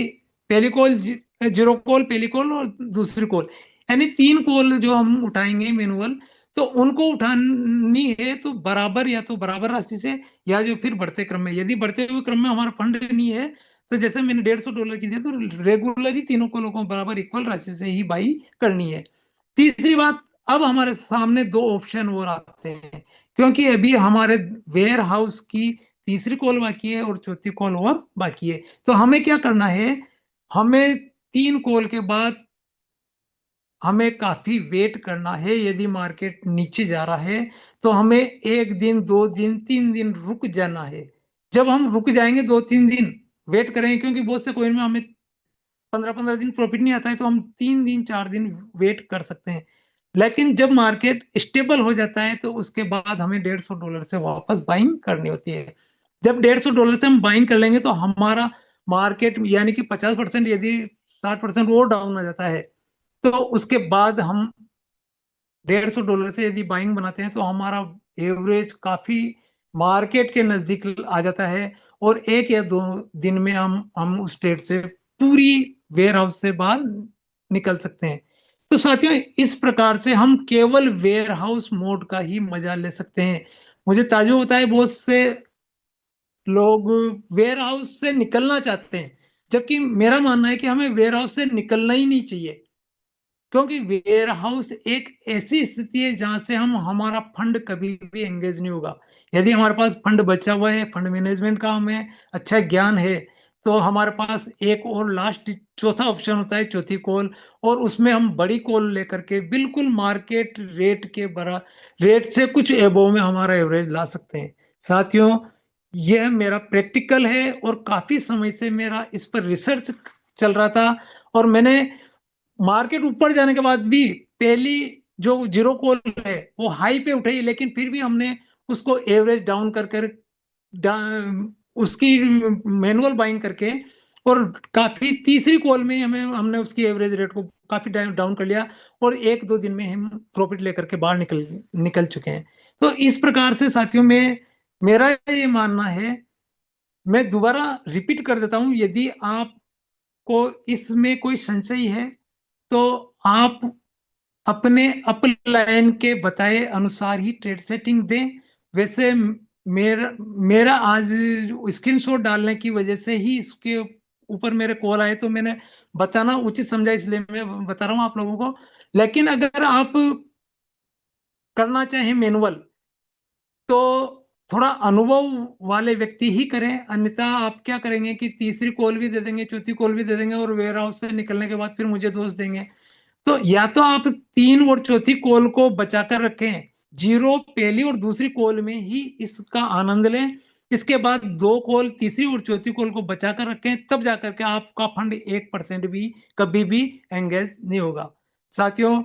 Speaker 2: पहली कॉल, जीरो कॉल, पहली कॉल और दूसरी कॉल, यानी 3 कॉल जो हम उठाएंगे मैनुअल, तो उनको उठानी है तो बराबर, या तो बराबर राशि से, या जो फिर बढ़ते क्रम में। यदि बढ़ते हुए क्रम में हमारा फंड नहीं है, तो जैसे मैंने $150 की दी, तो रेगुलर ही तीनों कॉलों को बराबर इक्वल राशि से ही बाई करनी है। तीसरी बात, अब हमारे सामने 2 ऑप्शन और आते हैं, क्योंकि अभी हमारे वेयर हाउस की तीसरी कॉल बाकी है और चौथी कॉल और बाकी है। तो हमें क्या करना है? हमें 3 कॉल के बाद हमें काफी वेट करना है। यदि मार्केट नीचे जा रहा है तो हमें 1 दिन, 2 दिन, 3 दिन रुक जाना है। जब हम रुक जाएंगे 2-3 दिन वेट करेंगे, क्योंकि बहुत से कॉइन में हमें 15-15 दिन प्रॉफिट नहीं आता है, तो हम 3 दिन, 4 दिन वेट कर सकते हैं। लेकिन जब मार्केट स्टेबल हो जाता है तो उसके बाद हमें $150 से वापस बाइंग करनी होती है। जब $150 से हम बाइंग कर लेंगे तो हमारा मार्केट यानी कि 50%, यदि 60% और डाउन आ जाता है, तो उसके बाद हम $150 से यदि बाइंग बनाते हैं तो हमारा एवरेज काफी मार्केट के नजदीक आ जाता है, और 1 या 2 दिन में हम उस ट्रेड से पूरी वेयर हाउस से बाहर निकल सकते हैं। तो साथियों, इस प्रकार से हम केवल वेयर हाउस मोड का ही मजा ले सकते हैं। मुझे ताज्जुब होता है, बहुत से लोग वेयर हाउस से निकलना चाहते हैं, जबकि मेरा मानना है कि हमें वेयर हाउस से निकलना ही नहीं चाहिए। क्योंकि वेयर हाउस एक ऐसी स्थिति है जहां से हम हमारा फंड कभी भी एंगेज नहीं होगा। यदि हमारे पास फंड बचा हुआ है, फंड मैनेजमेंट का हमें अच्छा ज्ञान है, तो हमारे पास एक और लास्ट चौथा ऑप्शन होता है, चौथी कॉल, और उसमें हम बड़ी कॉल लेकर के बिल्कुल मार्केट रेट के बरा रेट से कुछ एबो में हमारा एवरेज ला सकते हैं। साथियों, यह मेरा प्रैक्टिकल है और काफी समय से मेरा इस पर रिसर्च चल रहा था और मैंने मार्केट ऊपर जाने के बाद भी पहली जो जीरो कॉल है वो हाई पे उठाई, लेकिन फिर भी हमने उसको एवरेज डाउन कर कर उसकी मैनुअल बाइंग करके और काफी तीसरी कॉल में हमें हमने उसकी एवरेज रेट को काफी डाउन कर लिया और 1-2 दिन में हम प्रॉफिट लेकर के बाहर निकल निकल चुके हैं। तो इस प्रकार से साथियों में मेरा ये मानना है, मैं दोबारा रिपीट कर देता हूं, यदि आपको इसमें कोई संशय है तो आप अपने अपलाइन के बताए अनुसार ही ट्रेड सेटिंग दें। वैसे मेरा मेरा आज स्क्रीनशॉट डालने की वजह से ही इसके ऊपर मेरे कॉल आए तो मैंने बताना उचित समझा, इसलिए मैं बता रहा हूं आप लोगों को। लेकिन अगर आप करना चाहें मैनुअल तो थोड़ा अनुभव वाले व्यक्ति ही करें, अन्यथा आप क्या करेंगे कि तीसरी कॉल भी दे देंगे, चौथी कॉल भी दे देंगे और वेयर हाउस से निकलने के बाद फिर मुझे दोष देंगे। तो या तो आप तीन और चौथी कॉल को बचाकर रखें, जीरो पहली और दूसरी कॉल में ही इसका आनंद लें, इसके बाद दो कॉल तीसरी और चौथी कॉल को बचाकर रखें, तब जाकर के आपका फंड 1% भी कभी भी एंगेज नहीं होगा। साथियों,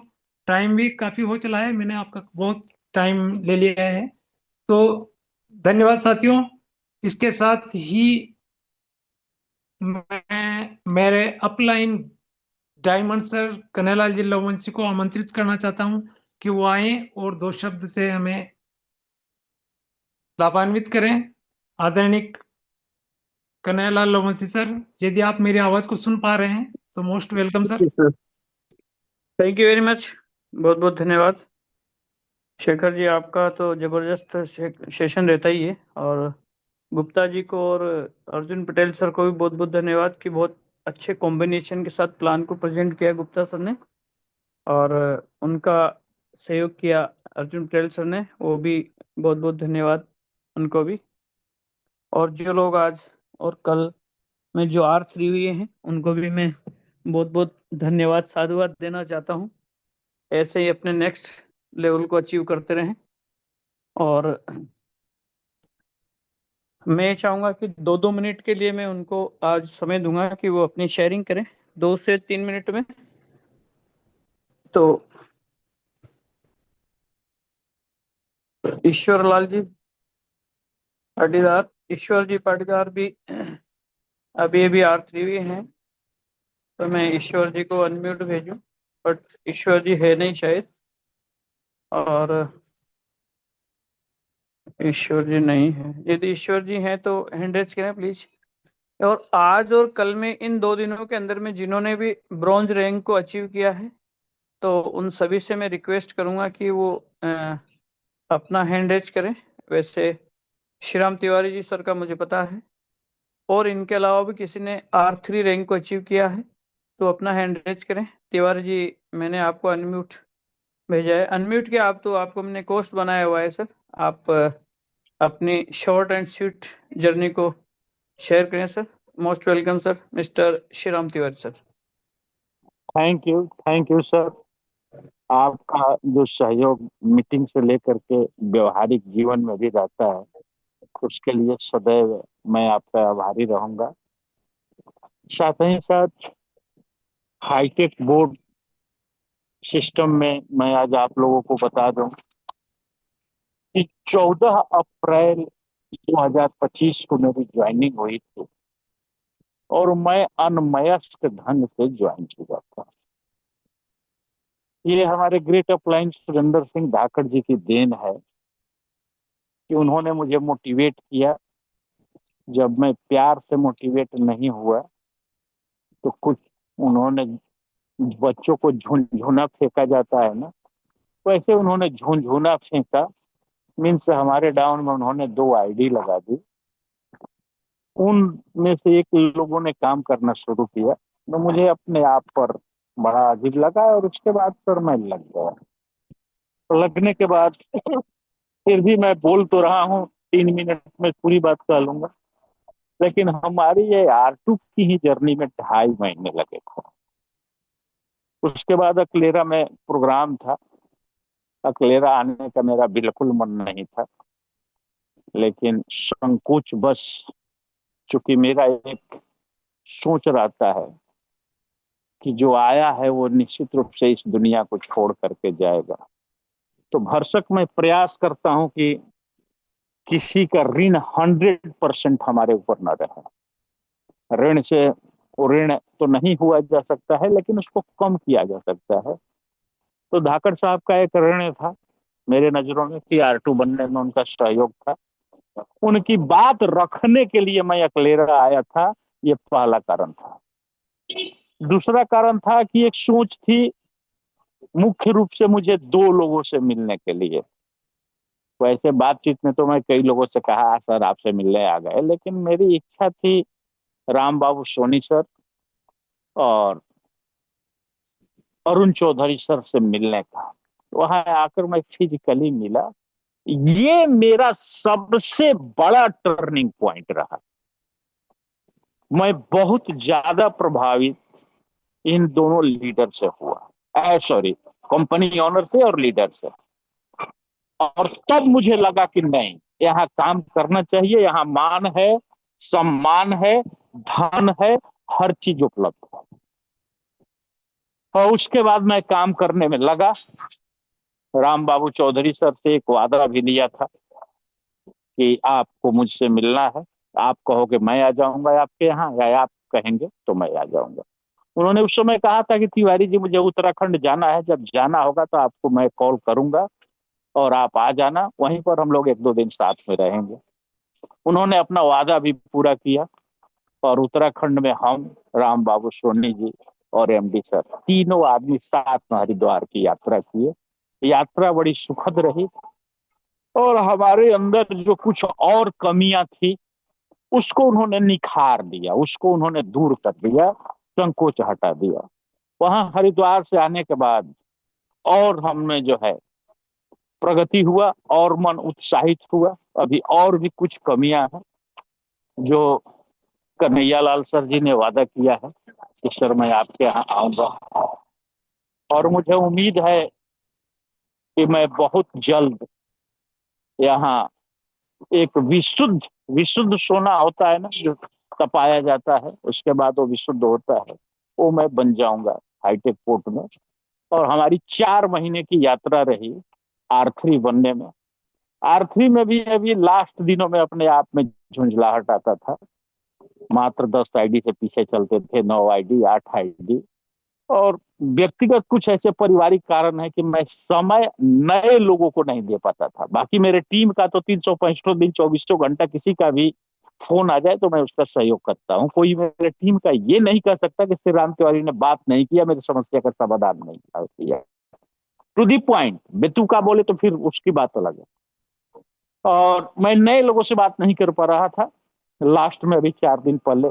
Speaker 2: टाइम भी काफी हो चला है, मैंने आपका बहुत टाइम ले लिया है, तो धन्यवाद साथियों। इसके साथ ही मैं मेरे अपलाइन डायमंड सर कन्हैयालाल जी लवंशी को आमंत्रित करना चाहता हूं कि वो आए और दो शब्द से हमें लाभान्वित करें। आदरणीय कन्हैयालाल लवंशी सर, यदि आप मेरी आवाज को सुन पा रहे हैं तो most welcome sir.
Speaker 3: Sir, thank you very much. बहुत बहुत धन्यवाद शेखर जी, आपका तो जबरदस्त सेशन रहता ही है। और गुप्ता जी को और अर्जुन पटेल सर को भी बहुत बहुत धन्यवाद कि बहुत अच्छे कॉम्बिनेशन के साथ प्लान को प्रेजेंट किया गुप्ता सर ने, और उनका सहयोग किया अर्जुन पटेल सर ने, वो भी बहुत बहुत धन्यवाद उनको भी। और जो लोग आज और कल में जो R3 हुए हैं उनको भी मैं बहुत बहुत धन्यवाद साधुवाद देना चाहता हूँ। ऐसे ही अपने नेक्स्ट लेवल को अचीव करते रहें। और मैं चाहूंगा कि 2-2 मिनट के लिए मैं उनको आज समय दूंगा कि वो अपनी शेयरिंग करें 2 से 3 मिनट में। तो ईश्वर लाल जी पाटीदार, ईश्वर जी पाटीदार भी अभी अभी R3 भी हैं, तो मैं ईश्वर जी को अनम्यूट भेजूं, बट ईश्वर जी है नहीं शायद। और ईश्वर जी नहीं है, यदि ईश्वर जी हैं तो हैंड रेज करें प्लीज। और आज और कल में इन 2 दिनों के अंदर में जिन्होंने भी ब्रॉन्ज रैंक को अचीव किया है, तो उन सभी से मैं रिक्वेस्ट करूंगा कि वो अपना हैंड रेज करें। वैसे श्रीराम तिवारी जी सर का मुझे पता है, और इनके अलावा भी किसी ने R3 रैंक को अचीव किया है तो अपना हैंड रेज करें। तिवारी जी, मैंने आपको अनम्यूट भेजा है, अनम्यूट किया आप, तो आपको मैंने कोस्ट बनाया हुआ है सर। आप अपनी शॉर्ट एंड स्वीट जर्नी को शेयर करें sir. Most welcome sir, mister Shriram Tiwari sir.
Speaker 4: Thank you sir. आपका जो सहयोग मीटिंग से लेकर के व्यवहारिक जीवन में भी रहता है, उसके लिए सदैव मैं आपका आभारी रहूंगा। साथ ही साथ हाईटेक बोर्ड सिस्टम में मैं आज आप लोगों को बता दूं कि 14 अप्रैल 2025 को मेरी ज्वाइनिंग हुई थी और मैं अनमयस्क ढंग से ज्वाइन किया था। ये हमारे ग्रेट अपलाइन सुरेंद्र सिंह धाकड़ जी की देन है कि उन्होंने मुझे मोटिवेट किया। जब मैं प्यार से मोटिवेट नहीं हुआ तो कुछ उन्होंने, बच्चों को झुनझुना फेंका जाता है ना, वैसे उन्होंने झुनझुना फेंका। मीन्स हमारे डाउन में उन्होंने 2 ID लगा दी। उनमें से एक लोगों ने काम करना शुरू किया तो मुझे अपने आप पर बड़ा अजीब लगा और उसके बाद सर मैं लग गया। लगने के बाद फिर भी मैं बोल तो रहा हूँ, 3 मिनट में पूरी बात कर लूंगा, लेकिन हमारी ये R2 की ही जर्नी में 2.5 महीने लगे थे। उसके बाद अकलेरा में प्रोग्राम था, अकलेरा आने का मेरा बिल्कुल मन नहीं था। लेकिन संकोच बस, चूंकि मेरा एक सोच रहता है कि जो आया है वो निश्चित रूप से इस दुनिया को छोड़ करके जाएगा, तो भरसक मैं प्रयास करता हूं कि किसी का ऋण 100% हमारे ऊपर न रहे। ऋण से वो ऋण तो नहीं हुआ जा सकता है, लेकिन उसको कम किया जा सकता है। तो धाकड़ साहब का एक ऋण था मेरे नजरों में कि R2 बनने में उनका सहयोग था। उनकी बात रखने के लिए मैं अकलेरा आया था, ये पहला कारण था। दूसरा कारण था कि एक सोच थी मुख्य रूप से मुझे 2 लोगों से मिलने के लिए। वैसे बातचीत में तो मैं कई लोगों से कहा सर आपसे मिलने आ गए, लेकिन मेरी इच्छा थी राम बाबू सोनी सर और अरुण चौधरी सर से मिलने का। वहां आकर मैं फिजिकली मिला। ये मेरा सबसे बड़ा टर्निंग पॉइंट रहा। मैं बहुत ज्यादा प्रभावित इन दोनों लीडर से हुआ, सॉरी कंपनी ऑनर से और लीडर से। और तब मुझे लगा कि नहीं, यहाँ काम करना चाहिए, यहाँ मान है, सम्मान है, धन है, हर चीज उपलब्ध है। और उसके बाद मैं काम करने में लगा। राम बाबू चौधरी सर से एक वादा भी लिया था कि आपको मुझसे मिलना है, आप कहोगे मैं आ जाऊंगा आपके यहाँ, या आप कहेंगे तो मैं आ जाऊंगा। उन्होंने उस समय कहा था कि तिवारी जी मुझे उत्तराखंड जाना है, जब जाना होगा तो आपको मैं कॉल करूंगा और आप आ जाना, वहीं पर हम लोग 1-2 दिन साथ में रहेंगे। उन्होंने अपना वादा भी पूरा किया और उत्तराखंड में हम, राम बाबू सोनी जी और MD सर, तीनों आदमी साथ में हरिद्वार की यात्रा किए। यात्रा बड़ी सुखद रही और हमारे अंदर जो कुछ और कमियां थी उसको उन्होंने निखार दिया, उसको उन्होंने दूर कर दिया, संकोच हटा दिया। वहां हरिद्वार से आने के बाद और हमने जो है प्रगति हुआ और मन उत्साहित हुआ। अभी और भी कुछ कमियां हैं जो कन्हैया लाल सर जी ने वादा किया है कि सर मैं आपके यहाँ आऊंगा, और मुझे उम्मीद है कि मैं बहुत जल्द यहाँ एक विशुद्ध विशुद्ध सोना होता है ना जो तपाया जाता है उसके बाद वो विशुद्ध होता है, वो मैं बन जाऊंगा हाईटेक पोर्ट में। और हमारी 4 महीने की यात्रा रही R3 बनने में। R3 में भी अभी लास्ट दिनों में अपने आप में झुंझलाहट आता था। मात्र 10 ID से पीछे चलते थे, 9 ID, 8 ID। और व्यक्तिगत कुछ ऐसे पारिवारिक कारण है कि मैं समय नए लोगों को नहीं दे पाता था। बाकी मेरे टीम का तो 365 दिन 24 घंटा किसी का भी फोन आ जाए तो मैं उसका सहयोग करता हूँ। कोई मेरे टीम का ये नहीं कह सकता कि श्री राम तिवारी ने बात नहीं किया, मेरी समस्या का समाधान नहीं किया। टू दी पॉइंट, बेतुका बोले तो फिर उसकी बात अलग है। और मैं नए लोगों से बात नहीं कर पा रहा था। लास्ट में अभी 4 दिन पहले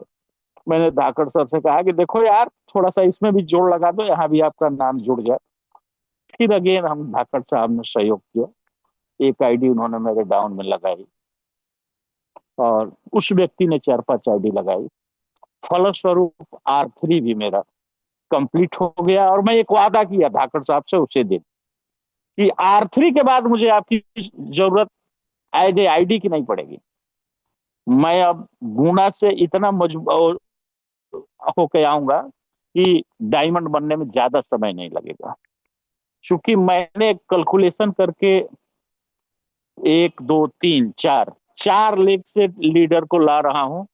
Speaker 4: मैंने धाकड़ सर से कहा कि देखो यार थोड़ा सा इसमें भी जोड़ लगा दो, यहाँ भी आपका नाम जुड़ जाए। फिर अगेन हम धाकड़ साहब ने सहयोग किया, एक ID उन्होंने मेरे डाउन में लगाई और उस व्यक्ति ने 4-5 ID लगाई। फलस्वरूप R3 भी मेरा कंप्लीट हो गया। और मैं एक वादा किया धाकड़ साहब से उसे दिन कि R3 के बाद मुझे आपकी जरूरत एज ए ID की नहीं पड़ेगी। मैं अब गुना से इतना मजबूत होके आऊंगा कि डायमंड बनने में ज्यादा समय नहीं लगेगा। क्योंकि मैंने कैलकुलेशन करके 1, 2, 3, 4 लेग से लीडर को ला रहा हूं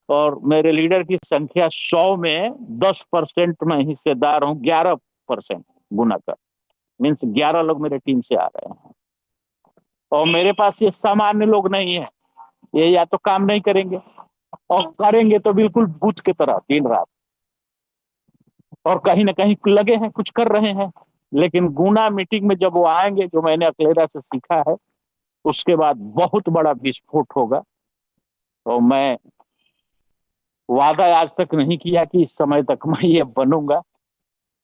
Speaker 4: और मेरे लीडर की संख्या 100 में 10% में हिस्सेदार हूं, 11% गुना का, मीन्स 11 लोग मेरे टीम से आ रहे हैं। और मेरे पास ये सामान्य लोग नहीं है, ये या तो काम नहीं करेंगे और करेंगे तो बिल्कुल भूत की तरह दिन रात, और कहीं ना कहीं लगे हैं कुछ कर रहे हैं। लेकिन गुना मीटिंग में जब वो आएंगे, जो मैंने अकलेरा से सीखा है, उसके बाद बहुत बड़ा विस्फोट होगा। तो मैं वादा आज तक नहीं किया कि इस समय तक मैं ये बनूंगा,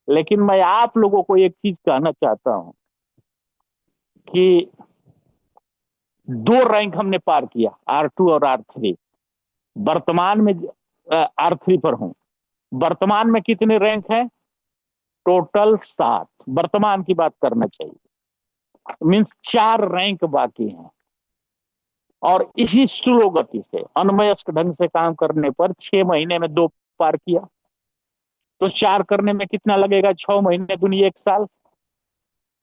Speaker 4: लेकिन मैं आप लोगों को एक चीज कहना चाहता हूं कि 2 रैंक हमने पार किया, R2 और R3। वर्तमान में R3 पर हूं। वर्तमान में कितने रैंक हैं? टोटल 7। वर्तमान की बात करना चाहिए, मीन्स 4 रैंक बाकी हैं। और इसी स्लो गति से अनमयस्क ढंग से काम करने पर 6 महीने में 2 पार किया, तो 4 करने में कितना लगेगा? 6 महीने दूनी 1 साल,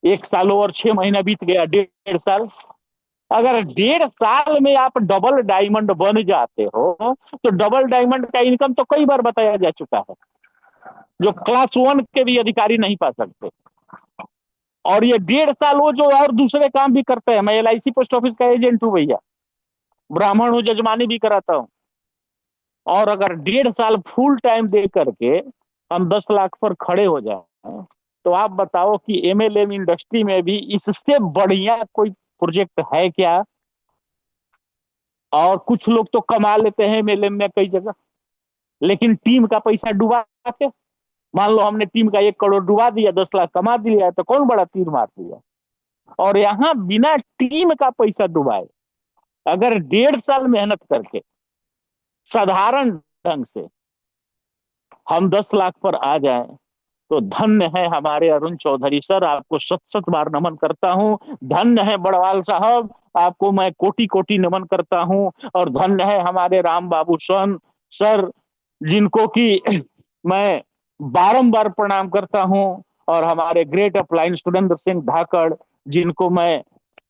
Speaker 4: 1 साल और 6 महीने बीत गया, 1.5 साल। अगर 1.5 साल में आप डबल डायमंड बन जाते हो तो डबल डायमंड का इनकम तो कई बार बताया जा चुका है, जो क्लास 1 के भी अधिकारी नहीं पा सकते। और ये 1.5 साल वो जो और दूसरे काम भी करते हैं, मैं LIC पोस्ट ऑफिस का एजेंट हूं भैया, ब्राह्मण हूं, जजमानी भी कराता हूं। और अगर 1.5 साल फुल टाइम दे करके हम 10 लाख पर खड़े हो जाए, तो आप बताओ कि MLM इंडस्ट्री में भी इससे बढ़िया कोई प्रोजेक्ट है क्या? और कुछ लोग तो कमा लेते हैं MLM में कई जगह, लेकिन टीम का पैसा डुबा के, मान लो हमने टीम का 1 करोड़ डुबा दिया, 10 लाख कमा दिया, तो कौन बड़ा तीर मार दिया? और यहाँ बिना टीम का पैसा डुबाए अगर 1.5 साल मेहनत करके साधारण ढंग से हम 10 लाख पर आ जाएं, तो धन्य है हमारे अरुण चौधरी सर, आपको 7-7 बार नमन करता हूं। धन्य है बड़वाल साहब, आपको मैं कोटि कोटि नमन करता हूं। और धन्य है हमारे राम बाबू सर, जिनको कि मैं बारंबार प्रणाम करता हूं। और हमारे ग्रेट अपलाइन सुरेंद्र सिंह धाकड़, जिनको मैं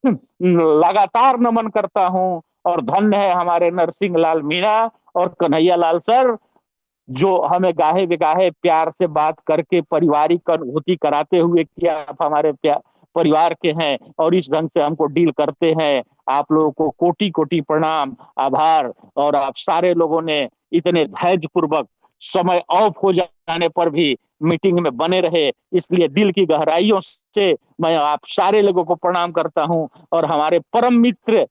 Speaker 4: लगातार नमन करता हूं। और धन्य है हमारे नरसिंह लाल मीणा और कन्हैया लाल सर, जो हमें गाहे बेगाहे प्यार से बात करके पारिवारिक अनुभूति कराते हुए कि आप हमारे परिवार के हैं और इस ढंग से हमको डील करते हैं। आप लोगों को कोटि कोटि प्रणाम, आभार। और आप सारे लोगों ने इतने धैर्य पूर्वक समय ऑफ हो जाने पर भी मीटिंग में बने रहे, इसलिए दिल की गहराइयों से मैं आप सारे लोगों को प्रणाम करता हूं। और हमारे परम मित्र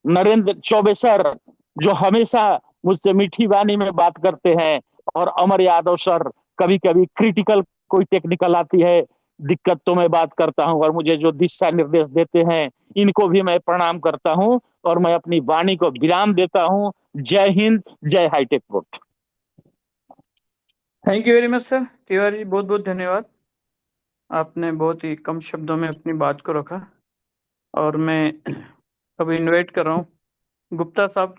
Speaker 4: नरेंद्र चौबे सर, जो हमेशा मुझसे मीठी वाणी में बात करते हैं, और अमर यादव सर, कभी कभी क्रिटिकल कोई टेक्निकल आती है दिक्कत तो मैं बात करता हूं, और मुझे जो दिशा निर्देश देते हैं, इनको भी मैं प्रणाम करता हूं। और मैं अपनी वाणी को विराम देता हूं। जय हिंद, जय hi tech port.
Speaker 3: Thank you very much sir Tiwari, बहुत बहुत धन्यवाद। आपने बहुत ही कम शब्दों में अपनी बात को रखा। और मैं अब इनवाइट कर रहा हूँ गुप्ता साहब,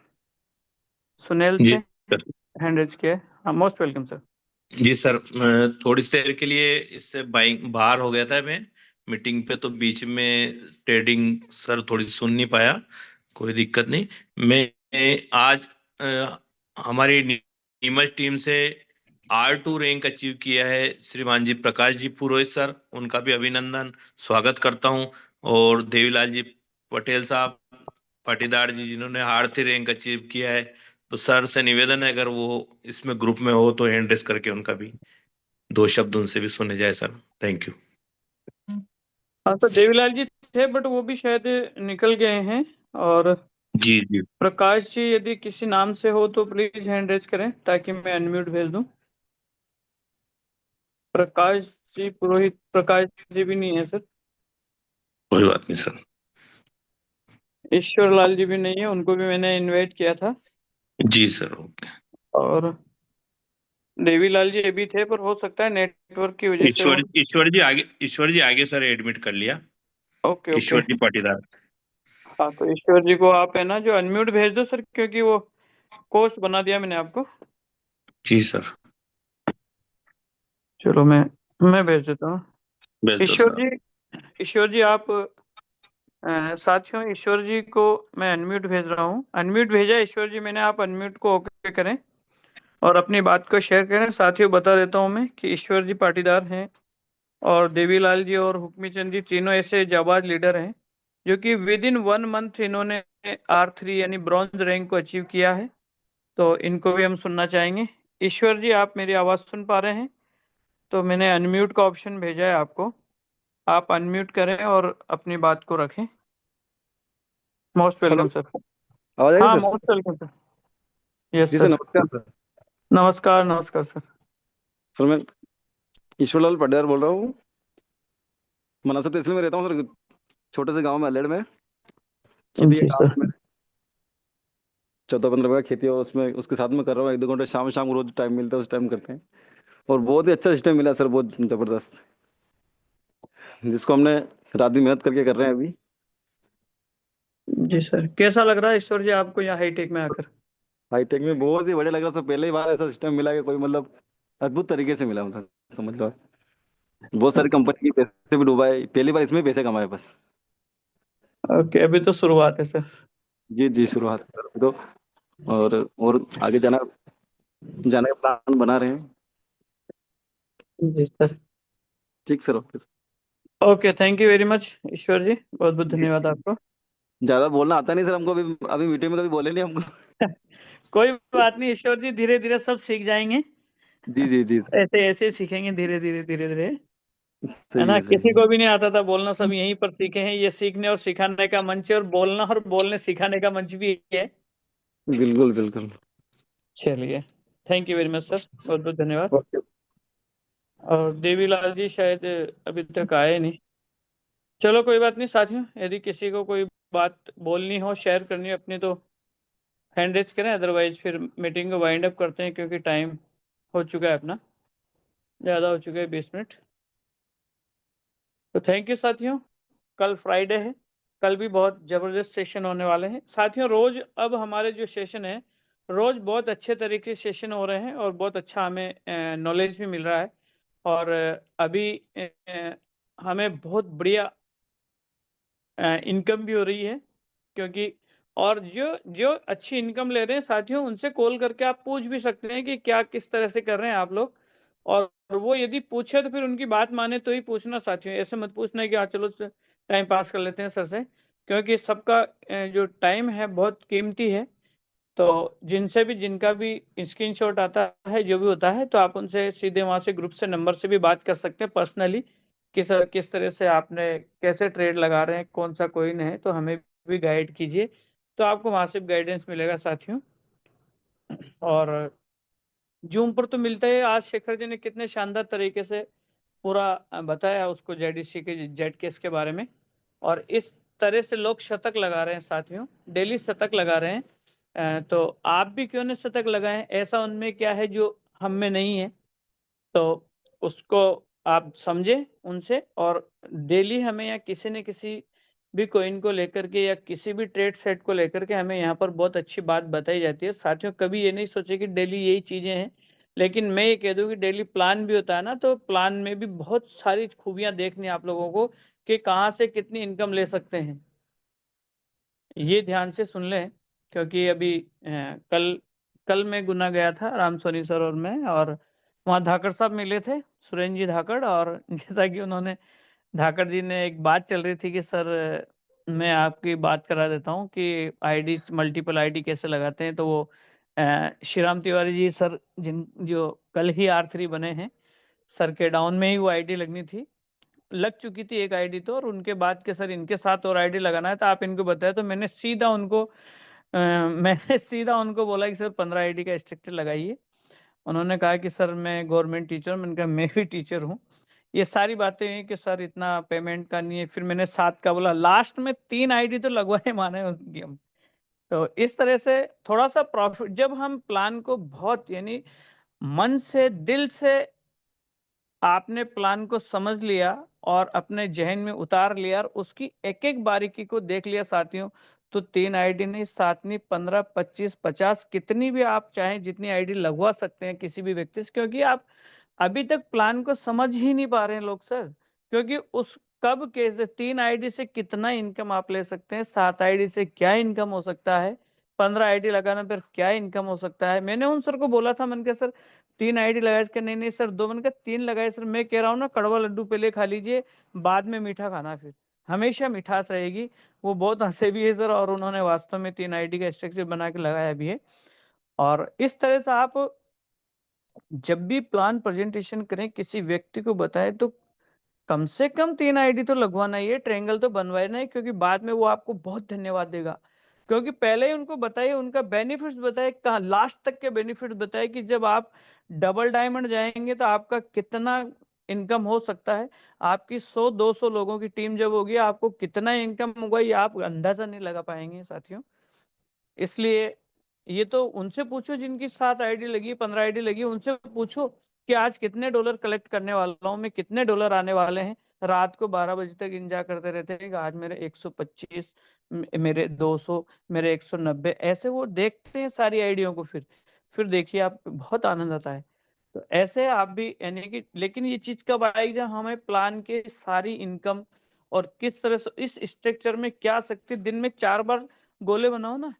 Speaker 3: सुनील
Speaker 1: जी
Speaker 3: से
Speaker 1: सर।
Speaker 3: हैंड रेज किया है। हाँ, मोस्ट वेलकम सर।
Speaker 1: जी सर, मैं थोड़ी सी देर के लिए इससे बाहर हो गया था मैं मीटिंग पे, तो बीच में ट्रेडिंग सर थोड़ी सुन नहीं पाया, कोई दिक्कत नहीं। मैं आज हमारी नीमच टीम से R2 रैंक अचीव किया है श्रीमान जी प्रकाश जी पुरोहित सर, उनका भी अभिनंदन स्वागत करता हूं। और देवीलाल जी पटेल साहब पाटीदार जी, जिन्होंने R3 रैंक अचीव किया है, तो सर से निवेदन है अगर वो इसमें ग्रुप में हो तो हैंड रेस करके उनका भी 2 शब्द उनसे भी सुने जाए सर। Thank you.
Speaker 3: हाँ सर, देवीलाल जी थे बट वो भी शायद निकल गए हैं। और
Speaker 1: जी जी
Speaker 3: प्रकाश जी, यदि किसी नाम से हो तो प्लीज हैंड रेज करें ताकि मैं अनम्यूट भेज दूं। प्रकाश जी पुरोहित, प्रकाश जी भी नहीं है सर।
Speaker 1: कोई बात नहीं सर।
Speaker 3: ईश्वर लाल जी भी नहीं है, उनको भी मैंने इनवाइट किया था।
Speaker 1: जी सर, ओके।
Speaker 3: और देवीलाल जी अभी थे, पर हो सकता है नेटवर्क की वजह से वो।
Speaker 1: ईश्वर जी आगे सर एडमिट कर लिया,
Speaker 3: ओके ओके।
Speaker 1: ईश्वर जी पाटीदार।
Speaker 3: हाँ, तो ईश्वर जी को आप है ना जो अनम्यूट भेज दो सर, क्योंकि वो कोस्ट बना दिया मैंने आपको।
Speaker 1: जी सर,
Speaker 3: चलो मैं भेज देता हूँ।
Speaker 1: भेज दो
Speaker 3: ईश्वर
Speaker 1: सर।
Speaker 3: जी, ईश्वर जी आप साथियों, ईश्वर जी को मैं अनम्यूट भेज रहा हूँ। अनम्यूट भेजा ईश्वर जी मैंने, आप अनम्यूट को ओके करें और अपनी बात को शेयर करें। साथियों, बता देता हूँ मैं कि ईश्वर जी पाटीदार हैं और देवीलाल जी और हुक्मी चंद जी तीनों ऐसे जाबाज लीडर हैं जो कि विद इन 1 मंथ इन्होंने R3 यानी ब्रॉन्ज रैंक को अचीव किया है। तो इनको भी हम सुनना चाहेंगे। ईश्वर जी, आप मेरी आवाज सुन पा रहे हैं? तो मैंने अनम्यूट का ऑप्शन भेजा है आपको, आप अनम्यूट करें और अपनी बात को रखें। Most
Speaker 5: hello,
Speaker 3: welcome sir.
Speaker 5: आवाज आ रही
Speaker 3: हाँ,
Speaker 5: है sir?
Speaker 3: Most welcome sir. Yes
Speaker 5: जी सर,
Speaker 3: सर।
Speaker 5: नमस्कार सर।
Speaker 3: नमस्कार नमस्कार सर।
Speaker 5: सर मैं ईश्वरलाल पटेदार बोल रहा हूँ। मनासा तहसील में रहता हूँ सर, छोटे से गांव में अलेड़ में। खेती का
Speaker 3: जी
Speaker 5: काम
Speaker 3: सर।
Speaker 5: है मेरा, 14-15 बीघा खेती है, उसमें उसके साथ में कर रहा हूँ। 1-2 घंटे शाम शाम रोज टाइम मिलता है, उस टाइम करते हैं। और बहुत ही अच्छा सिस्टम मिला सर, बहुत जबरदस्त, जिसको हमने रात दिन मेहनत करके कर रहे हैं अभी।
Speaker 3: जी सर, कैसा लग रहा है ईश्वर जी आपको यहाँ हाईटेक में आकर?
Speaker 5: हाईटेक में बहुत ही बढ़िया लग रहा है सर। पहले ही बार ऐसा सिस्टम मिला कि कोई मतलब अद्भुत तरीके से मिला, मतलब समझ लो। बहुत सारी कंपनी के पैसे भी डुबाए, पहली बार इसमें पैसे कमाए बस।
Speaker 3: ओके, अभी तो शुरुआत है सर।
Speaker 5: जी जी, शुरुआत है सर अभी तो। और आगे जाने का प्लान बना रहे हैं।
Speaker 3: जी सर।
Speaker 5: ठीक sir, okay sir.
Speaker 3: Okay, thank you very much Ishwar ji, बहुत बहुत
Speaker 5: जी,
Speaker 3: धन्यवाद आपको।
Speaker 5: ज्यादा बोलना आता नहीं सर हमको, अभी अभी मीटिंग में कभी बोले नहीं हमको।
Speaker 3: कोई बात नहीं ईश्वर जी, धीरे धीरे सब सीख जाएंगे।
Speaker 5: जी जी जी सर,
Speaker 3: ऐसे ऐसे सीखेंगे धीरे धीरे धीरे धीरे, है
Speaker 5: सही
Speaker 3: ना।
Speaker 5: है सही
Speaker 3: किसी
Speaker 5: है।
Speaker 3: को भी नहीं आता था बोलना, सब यहीं पर सीखे हैं। ये सीखने और सिखाने का मंच है, और बोलना और बोलने सिखाने का मंच भी है।
Speaker 5: बिल्कुल बिल्कुल।
Speaker 3: चलिए, thank you very much sir, बहुत बहुत धन्यवाद।
Speaker 5: ओके।
Speaker 3: और देवीलाल जी शायद अभी तक आए नहीं। चलो कोई बात नहीं साथियों, यदि किसी को कोई बात बोलनी हो, शेयर करनी हो अपनी, तो हैंड रेज करें, अदरवाइज फिर मीटिंग को वाइंड अप करते हैं, क्योंकि टाइम हो चुका है अपना, ज़्यादा हो चुका है 20 मिनट। तो थैंक यू साथियों। कल फ्राइडे है, कल भी बहुत ज़बरदस्त सेशन होने वाले हैं साथियों। रोज़ अब हमारे जो सेशन है, रोज़ बहुत अच्छे तरीके से सेशन हो रहे हैं, और बहुत अच्छा हमें नॉलेज भी मिल रहा है। और अभी हमें बहुत बढ़िया इनकम भी हो रही है, क्योंकि और जो जो अच्छी इनकम ले रहे हैं साथियों, उनसे कॉल करके आप पूछ भी सकते हैं कि क्या किस तरह से कर रहे हैं आप लोग। और वो यदि पूछे तो फिर उनकी बात माने तो ही पूछना साथियों, ऐसे मत पूछना कि हाँ चलो टाइम पास कर लेते हैं सर से, क्योंकि सबका जो टाइम है बहुत कीमती है। तो जिनसे भी, जिनका भी स्क्रीनशॉट आता है, जो भी होता है, तो आप उनसे सीधे वहाँ से ग्रुप से नंबर से भी बात कर सकते हैं पर्सनली, कि सर किस तरह से आपने कैसे ट्रेड लगा रहे हैं, कौन सा कॉइन है, तो हमें भी गाइड कीजिए। तो आपको वहाँ से भी गाइडेंस मिलेगा साथियों। और जूम पर तो मिलता है। आज शेखर जी ने कितने शानदार तरीके से पूरा बताया उसको, जेडीसी के जेड केस के बारे में। और इस तरह से लोग शतक लगा रहे हैं साथियों, डेली शतक लगा रहे हैं। तो आप भी क्यों न शतक लगाएं, ऐसा उनमें क्या है जो हम में नहीं है। तो उसको आप समझें उनसे, और डेली हमें या किसी न किसी भी कॉइन को लेकर के, या किसी भी ट्रेड सेट को लेकर के, हमें यहाँ पर बहुत अच्छी बात बताई जाती है साथियों। कभी ये नहीं सोचे कि डेली यही चीज़ें हैं, लेकिन मैं ये कह दूं कि डेली प्लान भी होता है ना, तो प्लान में भी बहुत सारी खूबियां देखनी है आप लोगों को, कि कहाँ से कितनी इनकम ले सकते हैं। ये ध्यान से सुन लें, क्योंकि अभी कल मैं गुना गया था, राम सोनी सर और मैं, और वहाँ धाकड़ साहब मिले थे, सुरेंद्र जी धाकड़। और जैसा कि उन्होंने, धाकड़ जी ने, एक बात चल रही थी कि सर मैं आपकी बात करा देता हूँ कि आईडी, मल्टीपल आईडी कैसे लगाते हैं। तो वो श्रीराम तिवारी जी सर, जो कल ही R3 बने हैं, सर के डाउन में ही वो आईडी लगनी थी, लग चुकी थी एक आईडी तो, और उनके बाद के सर इनके साथ और आईडी लगाना है, तो आप इनको बताया। तो मैंने सीधा उनको बोला कि सर 15 आईडी का स्ट्रक्चर लगाइए। उन्होंने कहा कि सर मैं गवर्नमेंट टीचर, मैंने कहा मैं भी टीचर हूँ। ये सारी बातें हैं कि सर इतना पेमेंट का नहीं है। फिर मैंने 7 का बोला, लास्ट में 3 आईडी तो लगवाए माने उनकी हम। तो इस तरह से थोड़ा सा प्रॉफिट, जब हम प्लान को बहुत, यानी मन से, दिल से आपने प्लान को समझ लिया और अपने जहन में उतार लिया, और उसकी एक एक बारीकी को देख लिया साथियों, तो 3 आईडी नहीं, 7 नहीं, 15, 25, 50, कितनी भी आप चाहें जितनी आईडी लगवा सकते हैं किसी भी व्यक्ति से। क्योंकि आप अभी तक प्लान को समझ ही नहीं पा रहे हैं लोग सर। क्योंकि उस कब कैसे 3 आईडी से कितना इनकम आप ले सकते हैं, 7 आईडी से क्या इनकम हो सकता है, 15 आईडी लगाने पर क्या इनकम हो सकता है। मैंने उन सर को बोला था, मैंने कहा सर 3 आईडी लगाए, इसके नहीं नहीं सर 2, मैंने कहा 3 लगाए सर। मैं कह रहा हूँ ना, कड़वा लड्डू पहले खा लीजिए, बाद में मीठा खाना, फिर हमेशा मिठास रहेगी। वो बहुत हंसे भी है सर, और उन्होंने वास्तव में 3 आईडी का स्ट्रक्चर बना के लगाया भी है। और इस तरह से आप जब भी प्लान प्रेजेंटेशन करें, किसी व्यक्ति को बताएं, तो कम से कम 3 आईडी तो लगवाना ही है, ट्रायंगल तो बनवाना ही, क्योंकि बाद में वो आपको बहुत धन्यवाद देगा। क्योंकि पहले ही उनको बताइए, उनका बेनिफिट्स बताइए, कहाँ लास्ट तक के बेनिफिट्स बताइए, कि जब आप डबल डायमंड जाएंगे तो आपका कितना इनकम हो सकता है। आपकी 100-200 लोगों की टीम जब होगी, आपको कितना इनकम होगा ये आप अंदाजा नहीं लगा पाएंगे साथियों। इसलिए ये तो उनसे पूछो जिनकी 7 आईडी लगी, 15 आईडी लगी, उनसे पूछो कि आज कितने डॉलर कलेक्ट करने वाला हूं मैं, कितने डॉलर आने वाले हैं। रात को 12 बजे तक इंतजार करते रहते हैं कि आज मेरे 125, मेरे 200, मेरे 190, ऐसे वो देखते हैं सारी आइडिया को। फिर देखिए आप, बहुत आनंद आता है। तो ऐसे आप भी, यानी कि, लेकिन ये चीज कब आएगी जब हमें प्लान के सारी इनकम और किस तरह से इस स्ट्रक्चर में क्या सकती, दिन में 4 बार गोले बनाओ ना।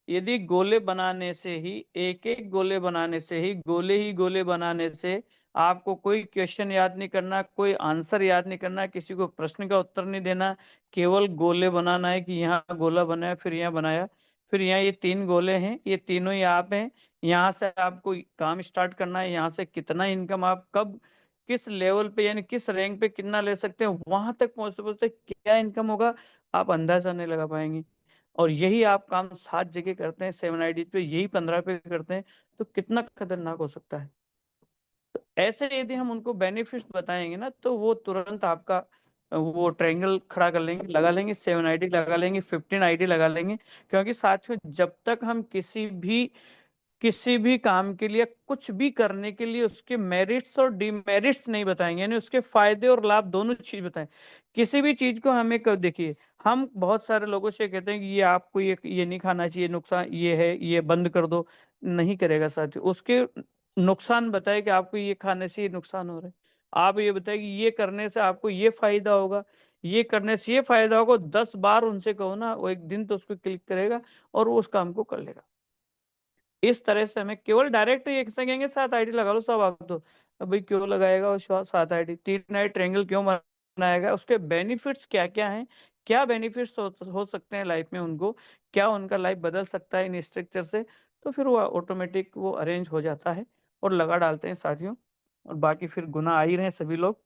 Speaker 3: यदि गोले बनाने से ही, एक एक गोले बनाने से ही, गोले ही गोले बनाने से आपको कोई क्वेश्चन याद नहीं करना, कोई आंसर याद नहीं करना, किसी को प्रश्न का उत्तर नहीं देना, केवल गोले बनाना है कि यहाँ गोला बनाया, फिर यहाँ बनाया, फिर यहाँ ये 3 गोले हैं, ये तीनों ही आप हैं। यहाँ से आपको काम स्टार्ट करना है। यहाँ से कितना इनकम आप कब किस लेवल पे, यानी किस रैंक पे कितना ले सकते हैं, वहां तक पहुंचते पहुंचते क्या इनकम होगा आप अंदाजा नहीं लगा पाएंगे। और यही आप काम 7 जगह करते हैं, 7 आईडी पे, यही 15 पे करते हैं, तो कितना खतरनाक हो सकता है। तो ऐसे यदि हम उनको बेनिफिट्स बताएंगे ना, तो वो तुरंत आपका वो ट्रायंगल खड़ा कर लेंगे, लगा लेंगे, 7 आईडी लगा लेंगे, 15 आईडी लगा लेंगे। क्योंकि साथियों, जब तक हम किसी भी काम के लिए, कुछ भी करने के लिए उसके मेरिट्स और डिमेरिट्स नहीं बताएंगे, यानी उसके फायदे और लाभ दोनों चीज बताएं। किसी भी चीज को हमें देखिए, हम बहुत सारे लोगों से कहते हैं कि ये आपको ये नहीं खाना चाहिए, नुकसान ये है, ये बंद कर दो, नहीं करेगा साथियों। उसके नुकसान बताए कि आपको ये खाने से ये नुकसान हो रहा है, आप ये बताए कि ये करने से आपको ये फायदा होगा, ये करने से ये फायदा होगा, 10 बार उनसे कहो ना, वो एक दिन तो उसको क्लिक करेगा और वो उस काम को कर लेगा। इस तरह से हमें केवल डायरेक्ट ये कहेंगे 7 आईडी लगा लो सब आप, तो अब भाई क्यों लगाएगा वो 7 आईडी, 3 आईडी ट्रायंगल क्यों बनाएगा, उसके बेनिफिट्स क्या क्या हैं, क्या बेनिफिट्स हो सकते हैं लाइफ में उनको, क्या उनका लाइफ बदल सकता है इन स्ट्रक्चर से। तो फिर वो ऑटोमेटिक वो अरेंज हो जाता है और लगा डालते हैं साथियों। और बाकी फिर गुना आ ही रहे हैं सभी लोग,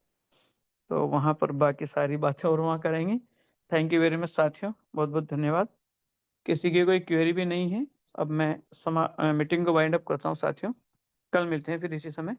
Speaker 3: तो वहां पर बाकी सारी बातें और वहां करेंगे। थैंक यू वेरी मच साथियों, बहुत बहुत धन्यवाद। किसी की कोई क्वेरी भी नहीं है, अब मैं मीटिंग को वाइंड अप करता हूँ साथियों। कल मिलते हैं फिर इसी समय।